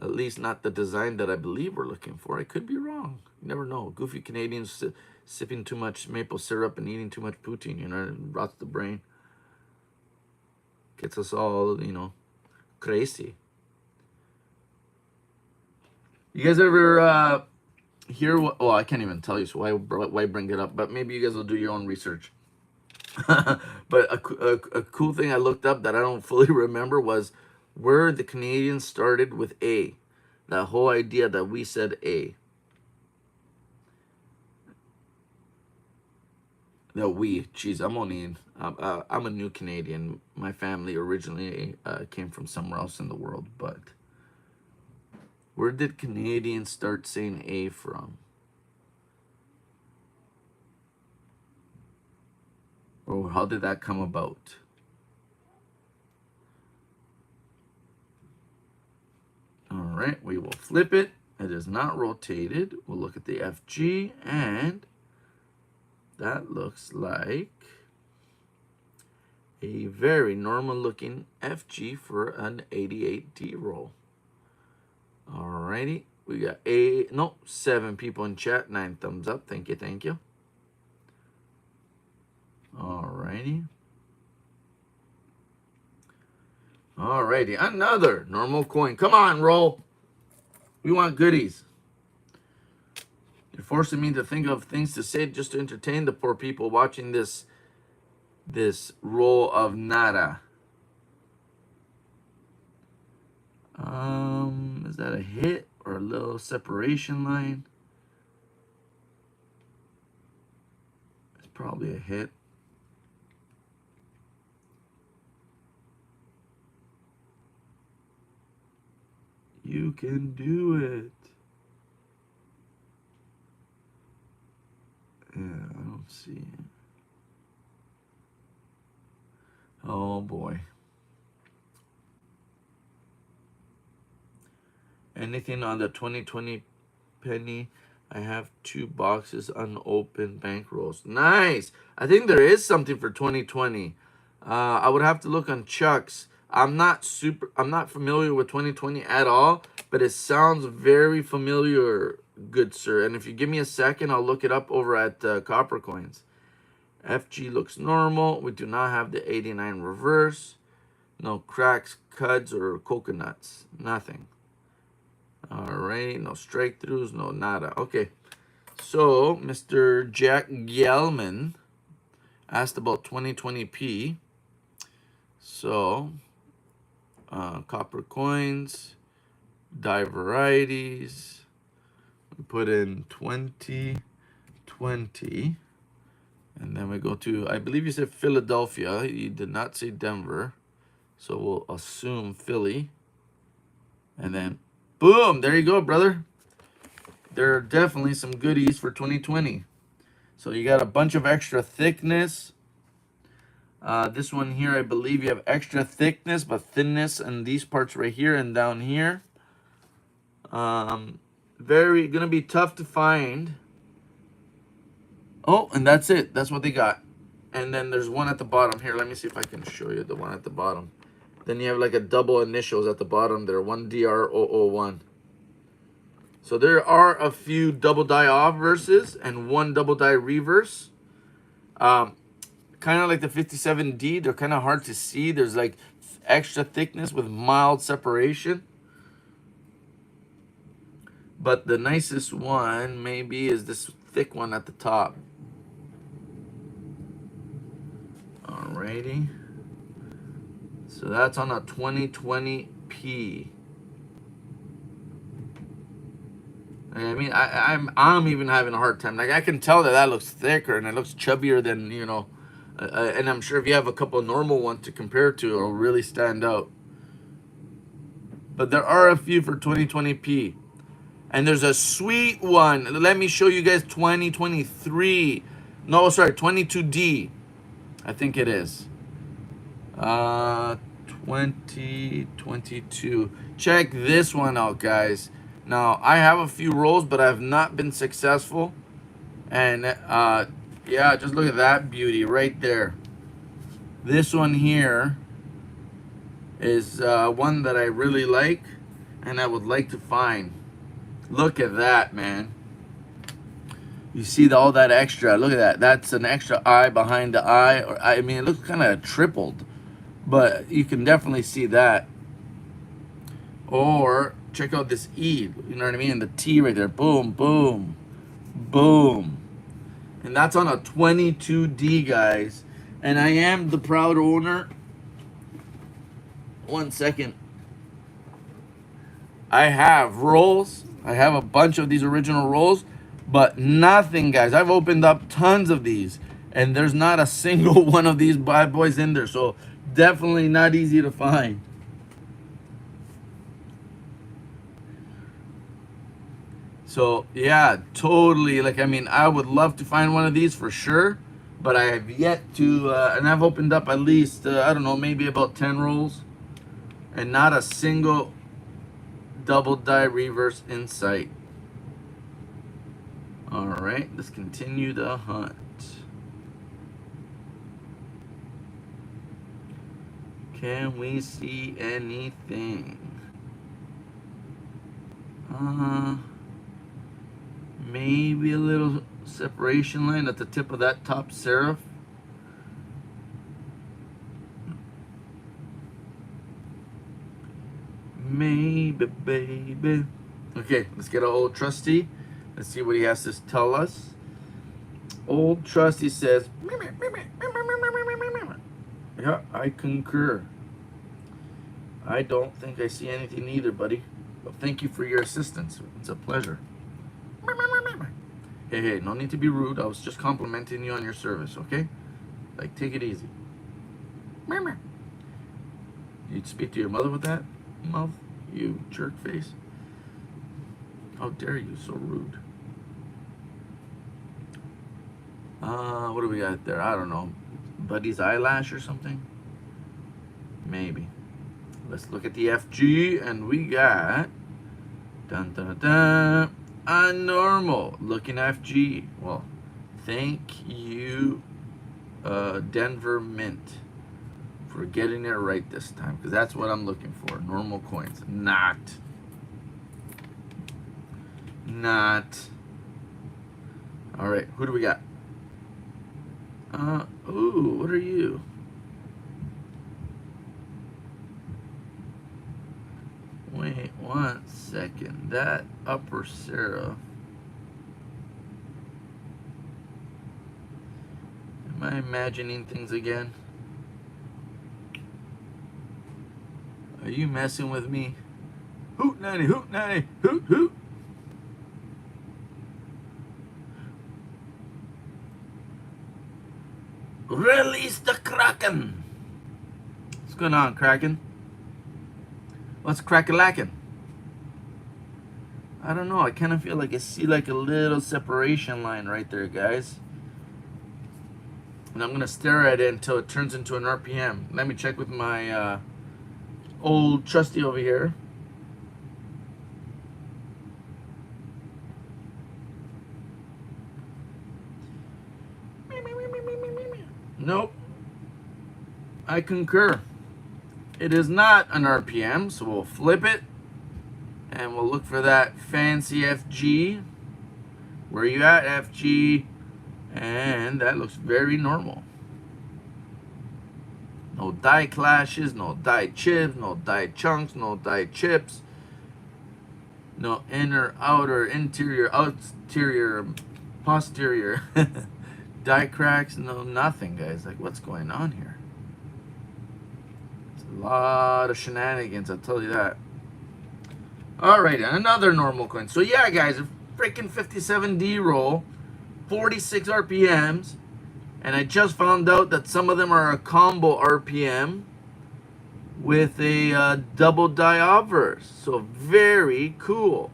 At least not the design that I believe we're looking for. I could be wrong. You never know. Goofy Canadians sipping too much maple syrup and eating too much poutine, you know, it rots the brain. Gets us all, you know, crazy. You guys ever hear what? Oh, I can't even tell you, so why bring it up? But maybe you guys will do your own research. But a cool thing I looked up that I don't fully remember was where the Canadians started with A. That whole idea that we said A. No, geez, I'm a new Canadian. My family originally came from somewhere else in the world, but where did Canadians start saying A from? Or how did that come about? All right, we will flip it. It is not rotated. We'll look at the FG, and that looks like a very normal looking FG for an 88D roll. Alrighty, we got 7 people in chat, 9 thumbs up. Thank you, thank you. Alrighty. Alrighty, another normal coin. Come on, roll. We want goodies. You're forcing me to think of things to say just to entertain the poor people watching this roll of nada. Is that a hit or a little separation line? It's probably a hit. You can do it. Yeah, I don't see it. Oh boy. Anything on the 2020 penny? I have 2 boxes unopened bankrolls. Nice. I think there is something for 2020. I would have to look on Chuck's. I'm not familiar with 2020 at all, but it sounds very familiar, good sir. And if you give me a second, I'll look it up over at Copper Coins. FG looks normal. We do not have the 89 reverse. No cracks, cuds, or coconuts. Nothing. All right, no strike throughs, no nada. Okay, So, Mr. Jack Gelman asked about 2020p. So, copper coins, die varieties. We put in 2020. And then we go to, I believe you said Philadelphia. You did not say Denver. So we'll assume Philly. And then, boom, there you go, brother. There are definitely some goodies for 2020. So you got a bunch of extra thickness. This one here, I believe you have extra thickness, but thinness in these parts right here and down here. Very gonna be tough to find. Oh, and that's it. That's what they got. And then there's one at the bottom here. Let me see if I can show you the one at the bottom. Then you have like a double initials at the bottom there, 1DR001. So there are a few double die off verses and one double die reverse. Kind of like the 57D, they're kind of hard to see. There's like extra thickness with mild separation. But the nicest one maybe is this thick one at the top. Alrighty. So that's on a 2020p. I mean, I'm even having a hard time. Like, I can tell that that looks thicker and it looks chubbier than, you know. And I'm sure if you have a couple of normal ones to compare to, it'll really stand out. But there are a few for 2020p. And there's a sweet one. Let me show you guys 2023. No, sorry, 22D. I think it is. 2022. Check this one out, guys. Now, I have a few rolls, but I have not been successful. And, yeah, just look at that beauty right there. This one here is one that I really like and I would like to find. Look at that, man. You see all that extra. Look at that. That's an extra eye behind the eye. Or I mean, it looks kind of tripled. But you can definitely see that. Or check out this E. You know what I mean? And the T right there. Boom, boom, boom. And that's on a 22D, guys. And I am the proud owner. 1 second. I have rolls. I have a bunch of these original rolls. But nothing, guys. I've opened up tons of these. And there's not a single one of these bad boys in there. So definitely not easy to find. So yeah, totally. Like, I mean, I would love to find one of these for sure. But I have yet to, and I've opened up at least, I don't know, maybe about 10 rolls. And not a single double die reverse in sight. All right, let's continue the hunt. Can we see anything? Maybe a little separation line at the tip of that top serif. Maybe, baby. Okay, let's get our old trusty. Let's see what he has to tell us. Old trusty says, yeah, I concur. I don't think I see anything either, buddy. But thank you for your assistance. It's a pleasure. Hey, no need to be rude. I was just complimenting you on your service, okay? Like, take it easy. You'd speak to your mother with that mouth? You jerk face. How dare you, so rude. What do we got there? I don't know. Buddy's eyelash or something? Maybe. Let's look at the FG, and we got dun dun dun a normal looking FG. Well, thank you, Denver Mint, for getting it right this time, because that's what I'm looking for. Normal coins, not. All right, who do we got? Ooh, what are you? Wait 1 second. That upper serif. I imagining things again? Are you messing with me? Hoot nanny, hoot nanny, hoot hoot. Release the Kraken. What's going on, Kraken? What's crack-a-lackin'? I don't know. I kind of feel like I see like a little separation line right there, guys. And I'm going to stare at it until it turns into an RPM. Let me check with my old trusty over here. Nope. I concur. It is not an RPM, so we'll flip it. And we'll look for that fancy FG. Where are you at, FG? And that looks very normal. No die clashes, no die chips, no die chunks, no die chips. No inner, outer, interior, exterior, posterior. Die cracks, no nothing, guys. Like, what's going on here? It's a lot of shenanigans, I'll tell you that. Alright, another normal coin. So yeah, guys, a freaking 57D roll, 46 RPMs, and I just found out that some of them are a combo RPM with a double die obverse. So very cool.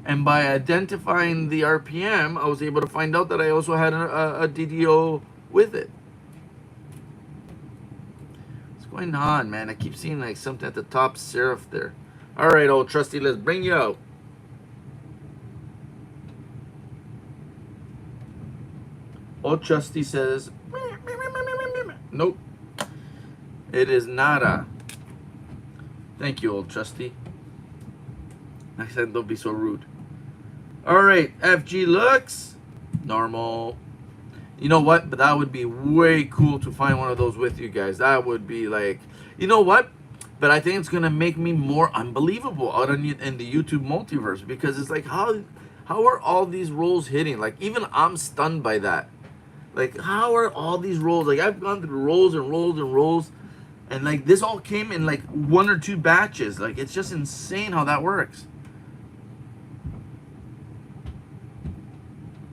And by identifying the RPM, I was able to find out that I also had a DDO with it. What's going on, man? I keep seeing like something at the top serif there. All right, old trusty, let's bring you out. Old trusty says, nope, it is nada. Thank you, old trusty. Next time, don't be so rude. All right, FG looks normal. You know what? But that would be way cool to find one of those with you guys. That would be like, you know what? But I think it's gonna make me more unbelievable out in the YouTube multiverse, because it's like, how are all these rolls hitting? Like, even I'm stunned by that. Like, how are all these rolls? Like, I've gone through rolls and rolls and rolls, and like this all came in like 1 or 2 batches. Like, it's just insane how that works.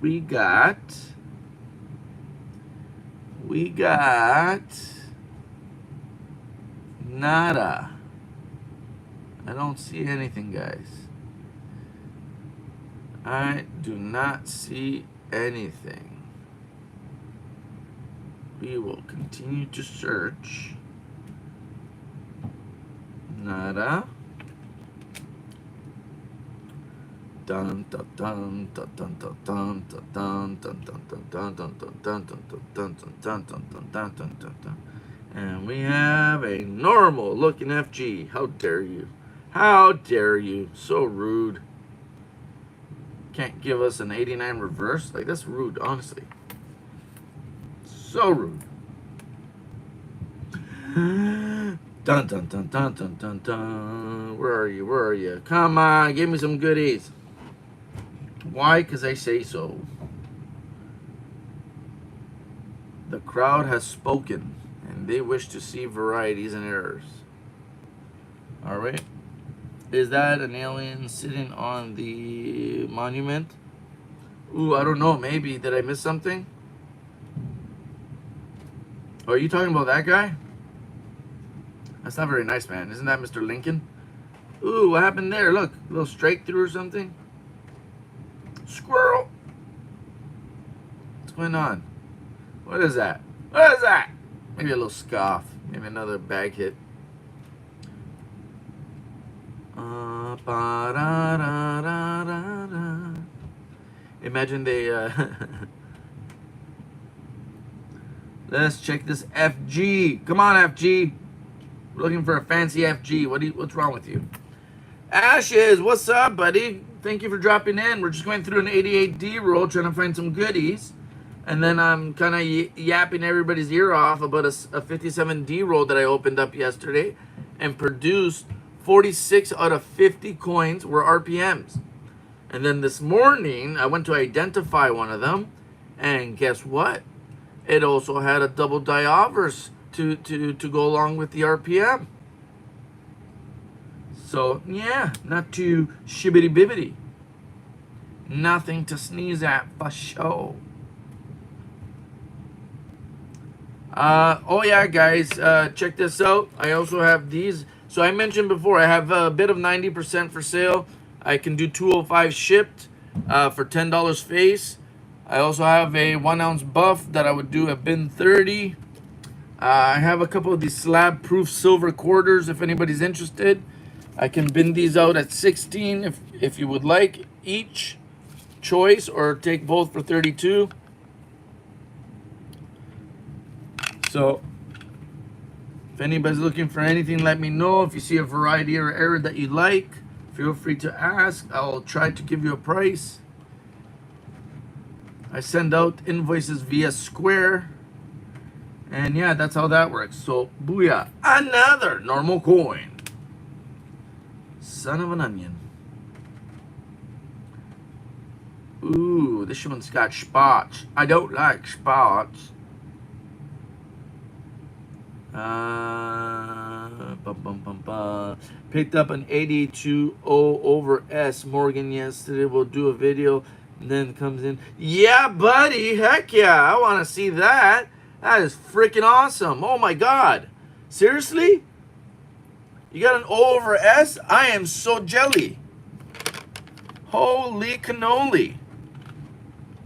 We got nada. I don't see anything, guys. I do not see anything. We will continue to search. Nada. Dun dun dun dun dun dun dun dun dun dun dun dun dun dun dun dun dun dun dun dun. And we have a normal looking FG. How dare you? How dare you? So rude. Can't give us an 89 reverse? Like, that's rude, honestly. So rude. Dun dun dun dun dun dun dun. Where are you? Where are you? Come on, give me some goodies. Why? Because I say so. The crowd has spoken, and they wish to see varieties and errors. All right. Is that an alien sitting on the monument? Ooh, I don't know. Maybe. Did I miss something? Oh, are you talking about that guy? That's not very nice, man. Isn't that Mr. Lincoln? Ooh, what happened there? Look, a little strike through or something. Squirrel. What's going on? What is that? What is that? Maybe a little scoff. Maybe another bag hit. Imagine they let's check this FG. Come on, FG. We're looking for a fancy FG. What's wrong with you? Ashes, what's up, buddy? Thank you for dropping in. We're just going through an 88D roll, trying to find some goodies. And then I'm kind of yapping everybody's ear off about a 57D roll that I opened up yesterday and produced 46 out of 50 coins were RPMs. And then this morning, I went to identify one of them, And guess what? It also had a double diovers to go along with the RPM. So yeah, not too shibbity bibbity. Nothing to sneeze at for sure. Oh yeah, guys, check this out. I also have these. So I mentioned before, I have a bit of 90% for sale. I can do 205 shipped for $10 face. I also have a 1 ounce buff that I would do at bin 30. I have a couple of these slab proof silver quarters if anybody's interested. I can bin these out at 16 if you would like each choice, or take both for 32. So if anybody's looking for anything, let me know. If you see a variety or error that you like, feel free to ask. I'll try to give you a price. I send out invoices via Square. And yeah, that's how that works. So booyah, another normal coin. Son of an onion. Ooh, this one's got spots. I don't like spots. Picked up an 82 O over S Morgan yesterday. We'll do a video. And then comes in. Yeah, buddy. Heck yeah. I want to see that. That is freaking awesome. Oh my God. Seriously? You got an O over S? I am so jelly. Holy cannoli.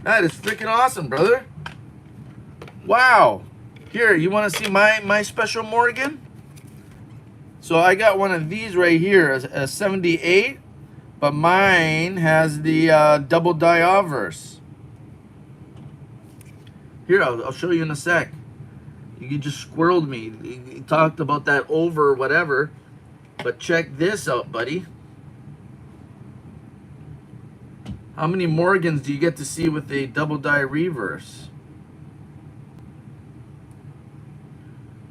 That is freaking awesome, brother. Wow. Here, you want to see my special Morgan? So I got one of these right here, a 78, but mine has the double diovers. Here, I'll show you in a sec. You just squirreled me. You talked about that over whatever, but check this out, buddy. How many Morgans do you get to see with a double die reverse?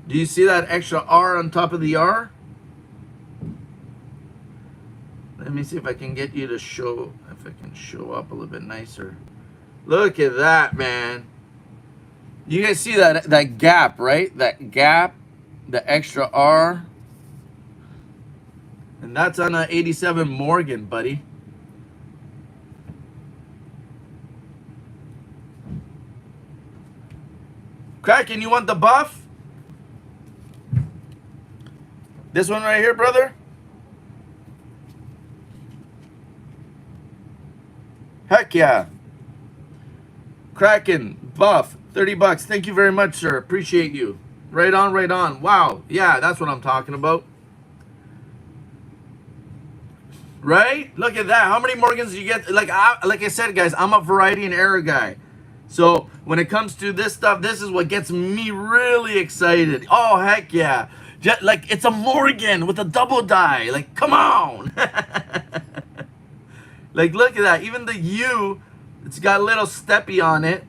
Do you see that extra R on top of the R? Let me see if I can get you to show, if I can show up a little bit nicer. Look at that, man. You guys see that gap, right? That gap, the extra R. And that's on a 87 Morgan, buddy. Kraken, you want the buff? This one right here, brother? Heck yeah. Kraken, buff, 30 bucks. Thank you very much, sir. Appreciate you. Right on, right on. Wow. Yeah, that's what I'm talking about. Right? Look at that. How many Morgans do you get? Like I said, guys, I'm a variety and error guy. So when it comes to this stuff, this is what gets me really excited. Oh, heck yeah. Just, like, it's a Morgan with a double die. Like, come on. Like, look at that. Even the U, it's got a little steppy on it.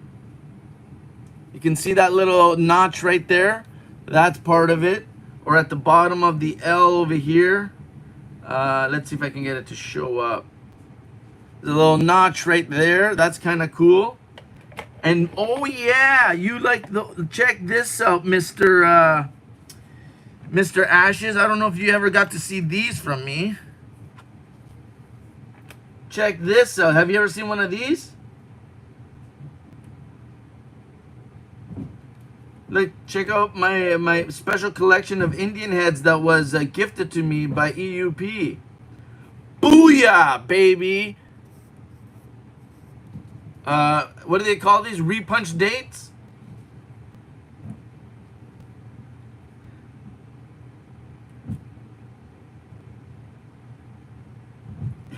You can see that little notch right there. That's part of it. Or at the bottom of the L over here. Let's see if I can get it to show up. There's a little notch right there. That's kind of cool. And oh yeah, you like the, check this out, Mr. Ashes. I don't know if you ever got to see these from me. Check this out. Have you ever seen one of these? Look, check out my special collection of Indian heads that was gifted to me by EUP. Booyah, baby! What do they call these? Repunch dates?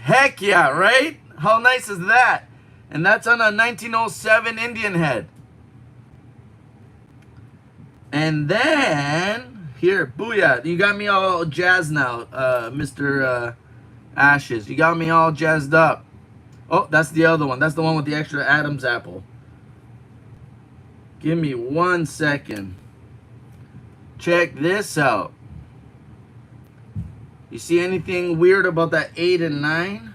Heck yeah, right? How nice is that? And that's on a 1907 Indian head. And then, here, booyah. You got me all jazzed now, Mr. Ashes. You got me all jazzed up. Oh, that's the other one. That's the one with the extra Adam's apple. Give me 1 second. Check this out. You see anything weird about that 8 and 9?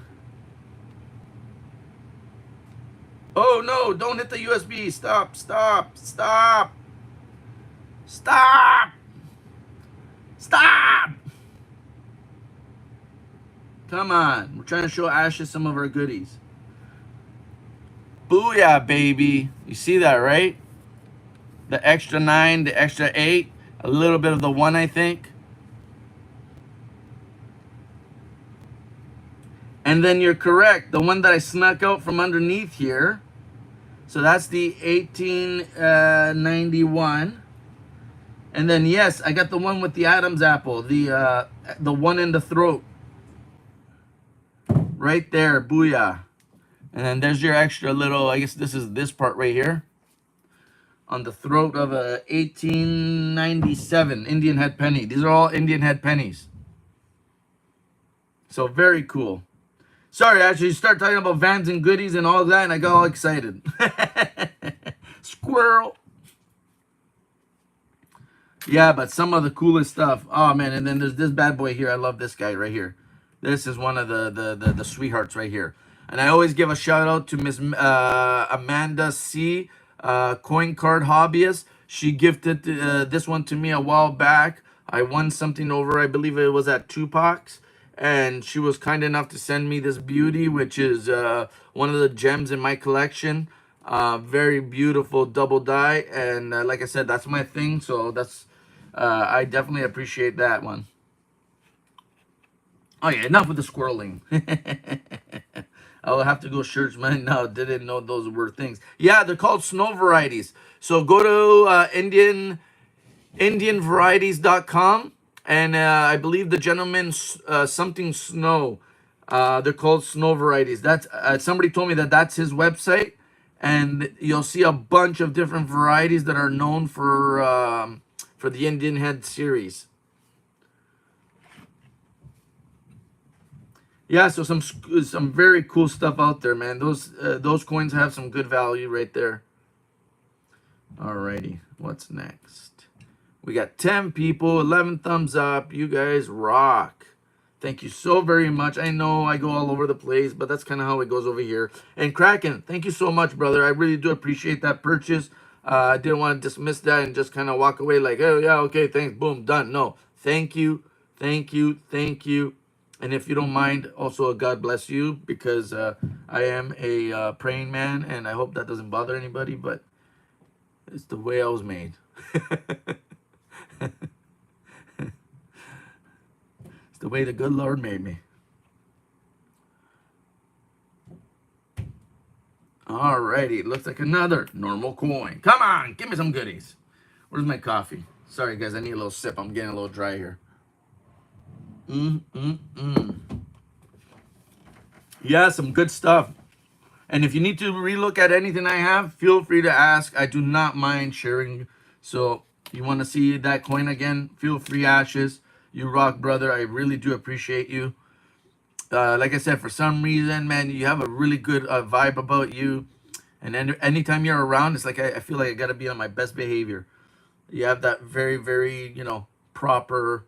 Oh no, No, don't hit the USB. Stop, stop, stop. Stop. Stop. Come on. We're trying to show Ashes some of our goodies. Booyah, baby. You see that, right? The extra 9, the extra 8, a little bit of the 1, I think. And then you're correct. The one that I snuck out from underneath here. So that's the 1891. And then, yes, I got the one with the Adam's apple. The one in the throat. Right there. Booyah. And then there's your extra little, I guess this is this part right here. On the throat of a 1897 Indian head penny. These are all Indian head pennies. So very cool. Sorry, actually, you start talking about Vans and goodies and all that, and I got all excited. Squirrel. Yeah, but some of the coolest stuff. Oh, man, and then there's this bad boy here. I love this guy right here. This is one of the sweethearts right here. And I always give a shout out to Miss Amanda C., coin card hobbyist. She gifted this one to me a while back. I won something over, I believe it was at Tupac's. And she was kind enough to send me this beauty, which is one of the gems in my collection. Very beautiful double die. And like I said, that's my thing. So that's I definitely appreciate that one. Oh, yeah, enough with the squirreling. I'll have to go search mine now. Didn't know those were things. Yeah, they're called snow varieties. So go to IndianVarieties.com. And I believe the gentleman, something snow, they're called snow varieties. That's somebody told me that that's his website, and you'll see a bunch of different varieties that are known for the Indian head series. Yeah, so some very cool stuff out there, man. Those coins have some good value right there. Alrighty, what's next? We got 10 people, 11 thumbs up. You guys rock. Thank you so very much. I know I go all over the place, but that's kind of how it goes over here. And Kraken, thank you so much, brother. I really do appreciate that purchase. I didn't want to dismiss that and just kind of walk away like, oh, yeah, okay, thanks, boom, done. No, thank you, thank you, thank you. And if you don't mind, also God bless you, because I am a praying man, and I hope that doesn't bother anybody, but it's the way I was made. It's the way the good Lord made me. Alrighty, looks like another normal coin. Come on, give me some goodies. Where's my coffee? Sorry, guys, I need a little sip. I'm getting a little dry here. Yeah, some good stuff. And if you need to relook at anything I have, feel free to ask. I do not mind sharing. So you want to see that coin again, feel free, Ashes. You rock, brother. I really do appreciate you. Like I said, for some reason, man, you have a really good vibe about you. And anytime you're around, it's like I feel like I got to be on my best behavior. You have that very, very, proper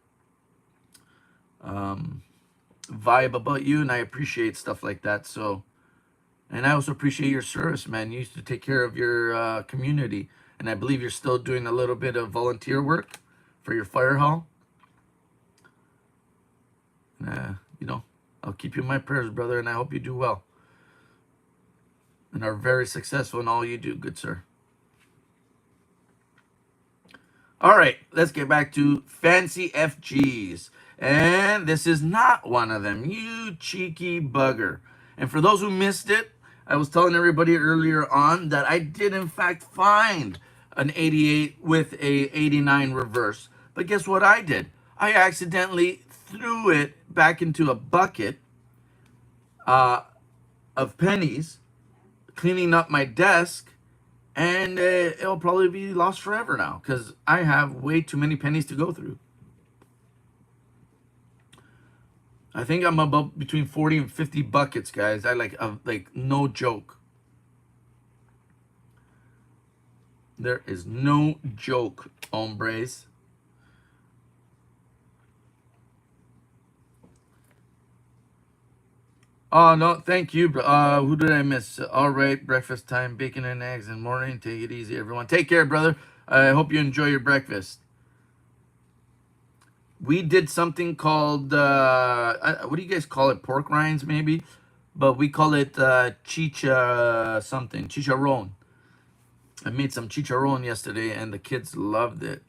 vibe about you. And I appreciate stuff like that. So, and I also appreciate your service, man. You used to take care of your community. And I believe you're still doing a little bit of volunteer work for your fire hall. I'll keep you in my prayers, brother, and I hope you do well and are very successful in all you do, good sir. All right, let's get back to fancy FGs. And this is not one of them, you cheeky bugger. And for those who missed it, I was telling everybody earlier on that I did, in fact, find an 88 with a 89 reverse. But guess what I did? I accidentally threw it back into a bucket of pennies, cleaning up my desk, and it'll probably be lost forever now because I have way too many pennies to go through. I think I'm about between 40 and 50 buckets, guys. I like no joke. There is no joke, hombres. Oh, no, thank you. Who did I miss? All right, breakfast time, bacon and eggs in the morning. Take it easy, everyone. Take care, brother. I hope you enjoy your breakfast. We did something called, what do you guys call it? Pork rinds, maybe? But we call it chicha something, chicharron. I made some chicharron yesterday, and the kids loved it.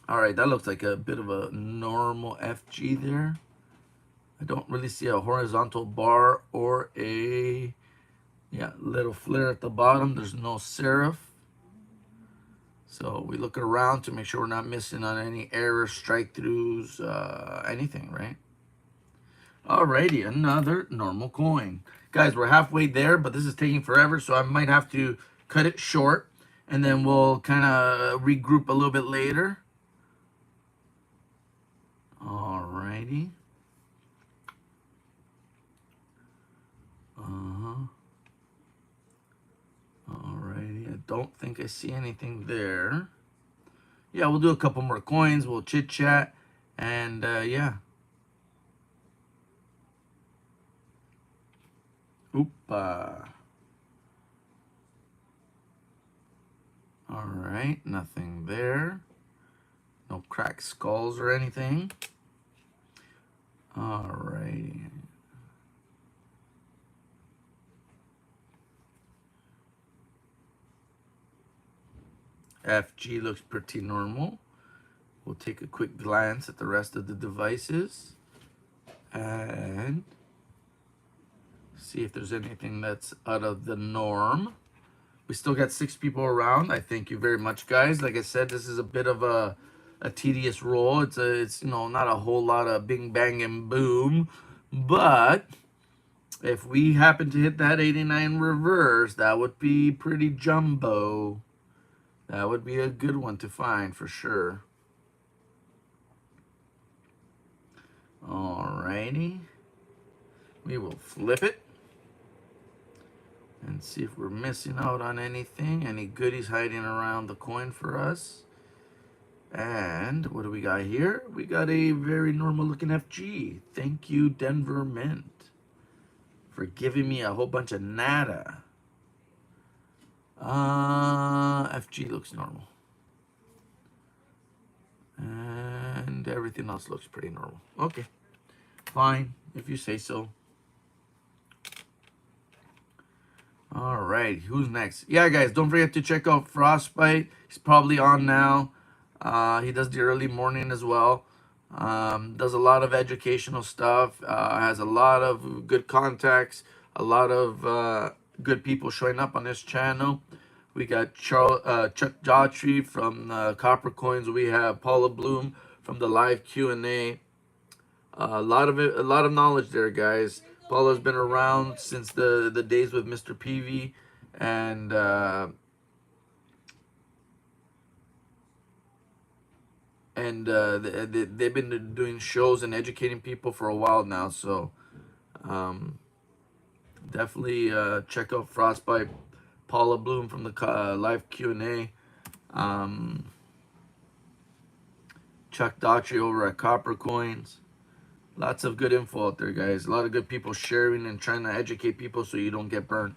All right, that looks like a bit of a normal FG there. I don't really see a horizontal bar or a, yeah, little flare at the bottom. There's no serif. So we look around to make sure we're not missing on any errors, strike throughs, anything, right? Alrighty, another normal coin. Guys, we're halfway there, but this is taking forever, so I might have to cut it short, and then we'll kind of regroup a little bit later. Alrighty. Alrighty, I don't think I see anything there. Yeah, we'll do a couple more coins. We'll chit chat, and yeah. Oopa. All right, nothing there. No cracked skulls or anything. All righty. FG looks pretty normal. We'll take a quick glance at the rest of the devices and see if there's anything that's out of the norm. We still got 6 people around. I thank you very much, guys. Like I said, this is a bit of a tedious roll. It's you know, not a whole lot of bing bang and boom, but if we happen to hit that 89 reverse, that would be pretty jumbo. That would be a good one to find for sure. Alrighty. We will flip it and see if we're missing out on anything. Any goodies hiding around the coin for us. And what do we got here? We got a very normal looking FG. Thank you, Denver Mint, for giving me a whole bunch of nada. FG looks normal. And everything else looks pretty normal. Okay, fine, if you say so. All right, who's next? Yeah, guys, don't forget to check out Frostbite. He's probably on now. He does the early morning as well. Does a lot of educational stuff. Has a lot of good contacts. A lot of good people showing up on this channel. We got Chuck Daughtry from Copper Coins. We have Paula Bloom from the live Q&A. A lot of knowledge there, guys. Paula's been around since the days with Mr. PV, and they've been doing shows and educating people for a while now. So definitely check out Frostbite, Paula Bloom from the live Q&A. Chuck Daughtry over at Copper Coins. Lots of good info out there, guys. A lot of good people sharing and trying to educate people so you don't get burned.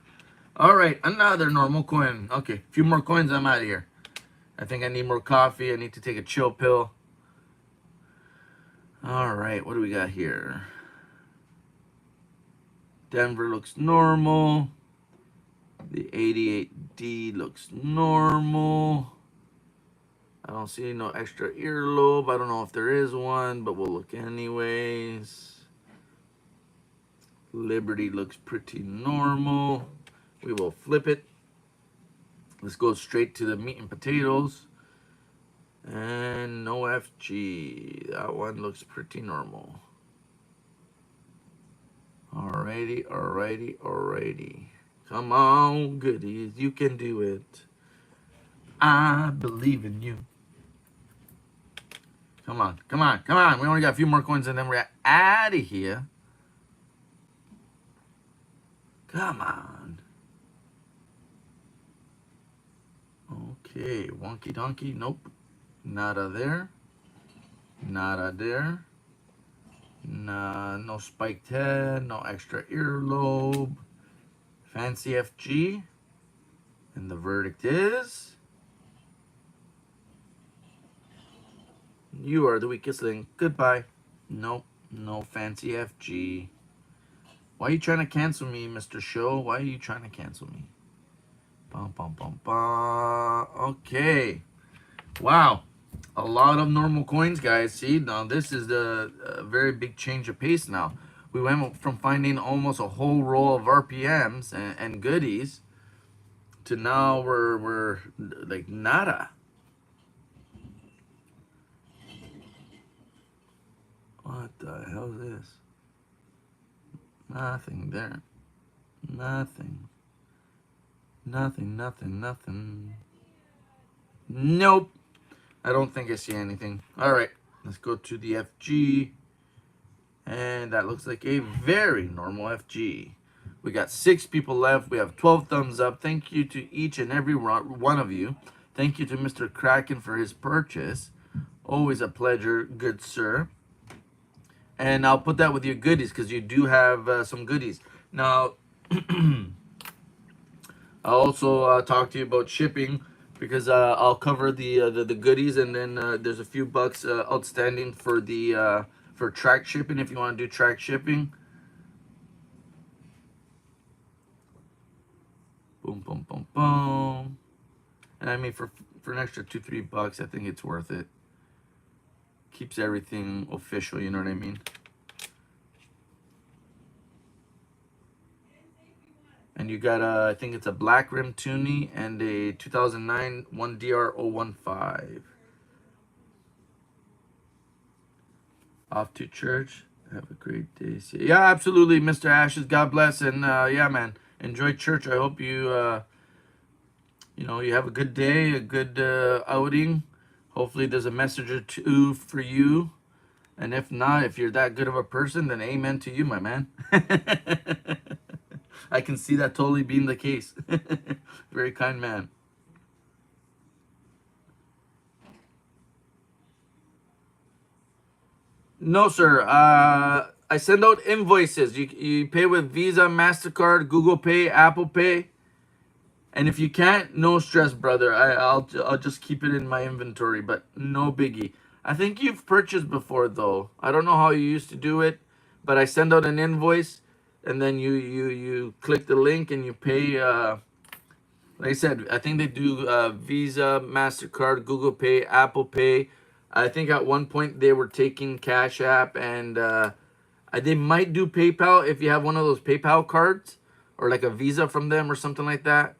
All right, another normal coin. Okay, a few more coins, I'm out of here. I think I need more coffee. I need to take a chill pill. All right, what do we got here? Denver looks normal. The 88D looks normal. I don't see no extra earlobe. I don't know if there is one, but we'll look anyways. Liberty looks pretty normal. We will flip it. Let's go straight to the meat and potatoes. And no FG. That one looks pretty normal. Alrighty, alrighty, alrighty. Come on, goodies. You can do it. I believe in you. Come on, come on, come on. We only got a few more coins and then we're out of here. Come on. Okay, wonky donkey. Nope. Nada there. Nada there. No spiked head, no extra earlobe. Fancy FG. And the verdict is... you are the weakest link. Goodbye. Nope, no fancy FG. Why are you trying to cancel me, Mr. Show? Why are you trying to cancel me? Bum, bum, bum, bum. Okay. Wow. A lot of normal coins, guys. See, now this is the very big change of pace now. We went from finding almost a whole row of RPMs and goodies to now we're like nada. What the hell is this? Nothing there. Nothing. Nothing, nothing, nothing. Nope. I don't think I see anything. All right, let's go to the FG. And that looks like a very normal FG. We got 6 people left. We have 12 thumbs up. Thank you to each and every one of you. Thank you to Mr. Kraken for his purchase. Always a pleasure, good sir. And I'll put that with your goodies because you do have some goodies. Now, I'll also talk to you about shipping because I'll cover the goodies, and then there's a few bucks outstanding for the for track shipping if you want to do track shipping. Boom, boom, boom, boom. And I mean, for an extra $2-3, I think it's worth it. Keeps everything official, you know what I mean? And you got I think it's a black rim Toonie and a 2009 1DR015. Off to church. Have a great day. Yeah, absolutely, Mr. Ashes. God bless, and yeah, man, enjoy church. I hope you you know, you have a good day, a good outing. Hopefully, there's a message or two for you. And if not, if you're that good of a person, then amen to you, my man. I can see that totally being the case. Very kind man. No, sir. I send out invoices. You pay with Visa, MasterCard, Google Pay, Apple Pay. And if you can't, no stress, brother. I'll just keep it in my inventory, but no biggie. I think you've purchased before, though. I don't know how you used to do it, but I send out an invoice, and then you click the link and you pay. Like I said, I think they do Visa, MasterCard, Google Pay, Apple Pay. I think at one point they were taking Cash App, and they might do PayPal if you have one of those PayPal cards or like a Visa from them or something like that.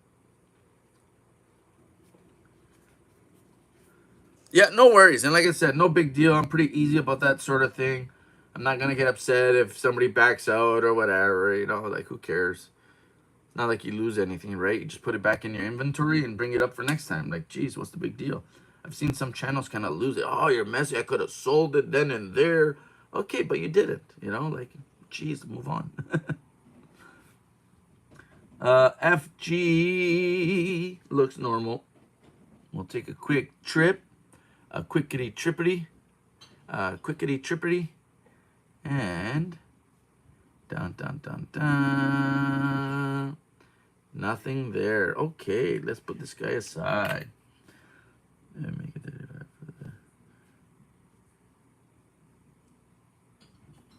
Yeah, no worries. And like I said, no big deal. I'm pretty easy about that sort of thing. I'm not going to get upset if somebody backs out or whatever, you know, like who cares? It's not like you lose anything, right? You just put it back in your inventory and bring it up for next time. Like, geez, what's the big deal? I've seen some channels kind of lose it. Oh, you're messy. I could have sold it then and there. Okay, but you didn't, you know, like, geez, move on. FG looks normal. We'll take a quick trip. A quickity trippity, and dun dun dun dun. Nothing there. Okay, let's put this guy aside. And make it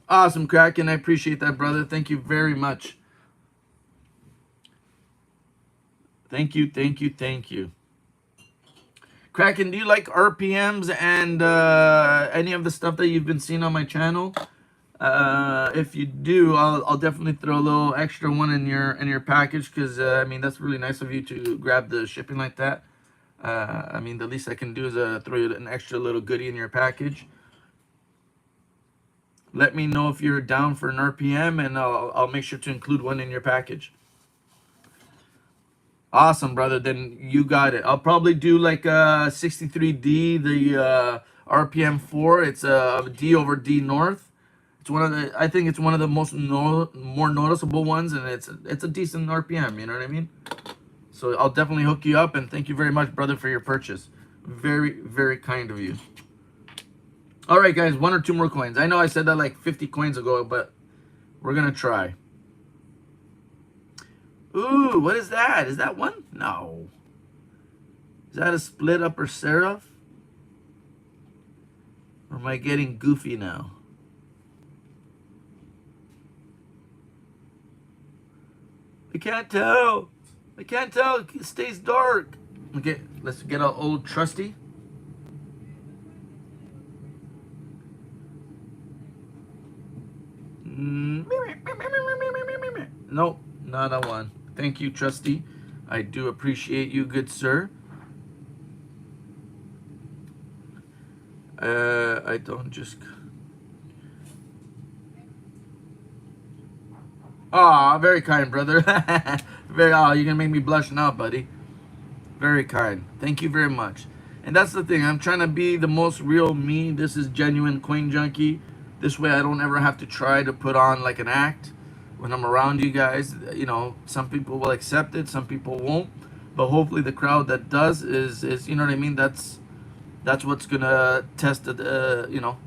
awesome, Kraken. I appreciate that, brother. Thank you very much. Thank you, thank you, thank you. Kraken, do you like RPMs and any of the stuff that you've been seeing on my channel? If you do, I'll definitely throw a little extra one in your package because I mean that's really nice of you to grab the shipping like that. I mean the least I can do is throw you an extra little goodie in your package. Let me know if you're down for an RPM, and I'll make sure to include one in your package. Awesome, brother. Then you got it. I'll probably do like a 63D, the RPM 4. It's a D over D North. It's one of the. I think it's one of the more noticeable ones, and it's a decent RPM. You know what I mean? So I'll definitely hook you up, and thank you very much, brother, for your purchase. Very, very kind of you. All right, guys, 1 or 2 more coins. I know I said that like 50 coins ago, but we're going to try. Ooh, what is that? Is that one? No. Is that a split upper serif? Or am I getting goofy now? I can't tell. I can't tell. It stays dark. Okay, let's get our old trusty. Nope, not a one. Thank you, trusty. I do appreciate you, good sir. I don't just... Aw, very kind, brother. Very, oh, you're gonna make me blush now, buddy. Very kind. Thank you very much. And that's the thing. I'm trying to be the most real me. This is genuine Coin Junkie. This way I don't ever have to try to put on like an act when I'm around you guys. You know, some people will accept it, some people won't. But hopefully the crowd that does is you know what I mean? That's what's gonna test it, you know,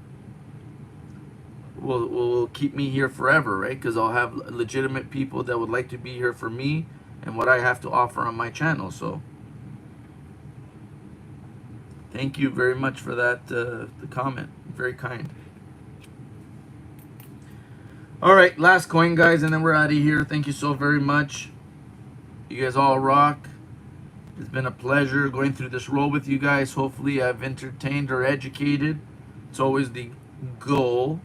will keep me here forever, right? Because I'll have legitimate people that would like to be here for me and what I have to offer on my channel. So thank you very much for that, the comment. Very kind. All right, last coin, guys, and then we're out of here. Thank you so very much. You guys all rock. It's been a pleasure going through this roll with you guys. Hopefully I've entertained or educated. It's always the goal.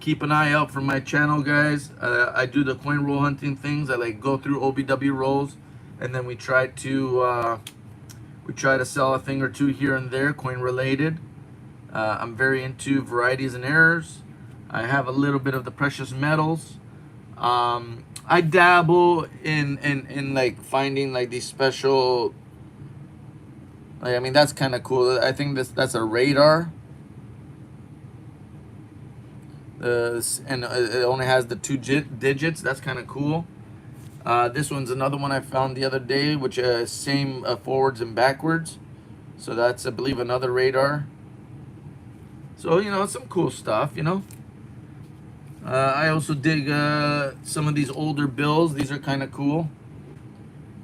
Keep an eye out for my channel, guys. I do the coin roll hunting things. I like go through OBW rolls, and then we try to sell a thing or two here and there, coin related. I'm very into varieties and errors. I have a little bit of the precious metals. I dabble in like finding like these special, like, I mean, that's kind of cool. I think that's a radar. And it only has the 2 digits. That's kind of cool. This one's another one I found the other day, which same forwards and backwards. So that's, I believe, another radar. So, you know, some cool stuff, you know. I also dig some of these older bills. These are kind of cool.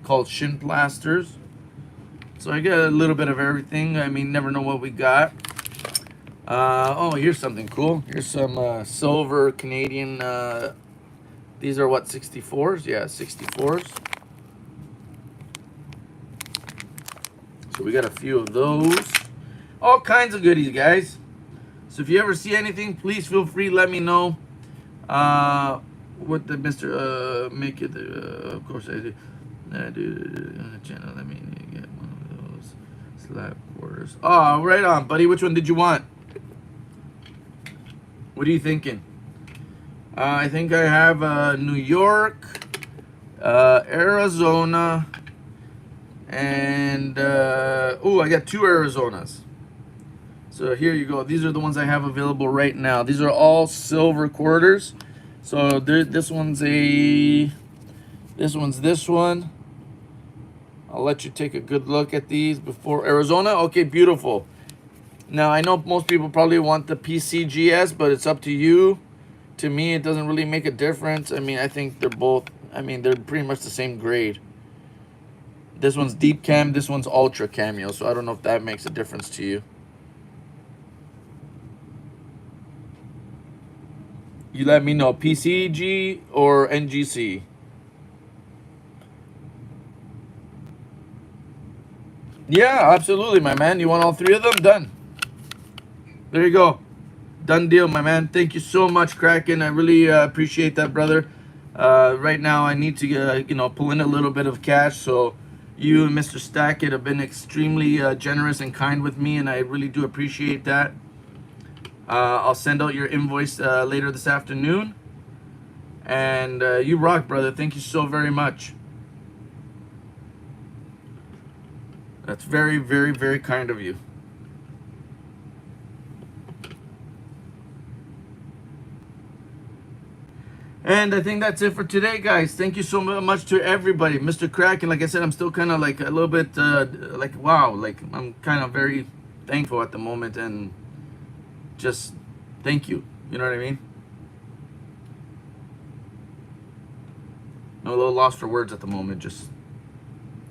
Called shin plasters. So I get a little bit of everything. I mean, never know what we got. Oh, here's something cool. Here's some silver Canadian. These are what, 64s? Yeah, 64s. So we got a few of those. All kinds of goodies, guys. So if you ever see anything, please feel free, let me know. What the Mr. make it, of course I do. I do on the channel. Let me get one of those slab quarters. Oh, right on, buddy. Which one did you want? What are you thinking? I think I have New York, Arizona, and oh, I got 2 Arizonas. So here you go. These are the ones I have available right now. These are all silver quarters. So this one's this one. I'll let you take a good look at these before. Arizona, okay, beautiful. Now I know most people probably want the PCGS, but it's up to you. To me, it doesn't really make a difference. I mean, I think they're both, I mean, they're pretty much the same grade. This one's deep cam, this one's ultra cameo, so I don't know if that makes a difference to you. You let me know, PCG or NGC. Yeah, absolutely, my man. You want all 3 of them? Done. There you go. Done deal, my man. Thank you so much, Kraken. I really appreciate that, brother. Right now, I need to, you know, pull in a little bit of cash. So you and Mr. Stackett have been extremely generous and kind with me, and I really do appreciate that. I'll send out your invoice later this afternoon. And you rock, brother. Thank you so very much. That's very, very, very kind of you. And I think that's it for today, guys. Thank you so much to everybody. Mr. Kraken, like I said, I'm still kind of like a little bit like, wow, like I'm kind of very thankful at the moment, and just thank you. You know what I mean? I'm a little lost for words at the moment. Just,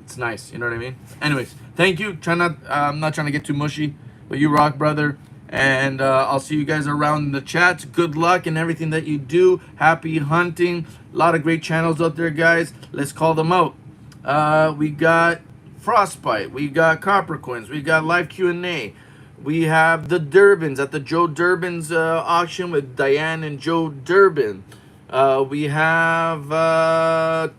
it's nice. You know what I mean? Anyways, thank you. I'm not trying to get too mushy, but you rock, brother. And I'll see you guys around in the chats. Good luck in everything that you do. Happy hunting. A lot of great channels out there, guys. Let's call them out. We got Frostbite. We got Copper Coins. We got Live Q&A. We have the Durbins at the Joe Durbin's auction with Diane and Joe Durbin. We have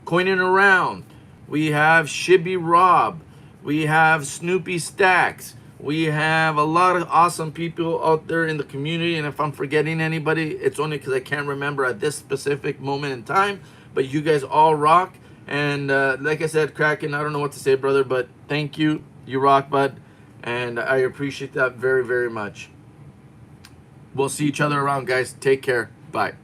Coining Around. We have Shibby Rob. We have Snoopy Stacks. We have a lot of awesome people out there in the community, and if I'm forgetting anybody, it's only because I can't remember at this specific moment in time. But you guys all rock, and like I said, Kraken, I don't know what to say, brother, but thank you. You rock, bud, and I appreciate that very, very much. We'll see each other around, guys. Take care. Bye.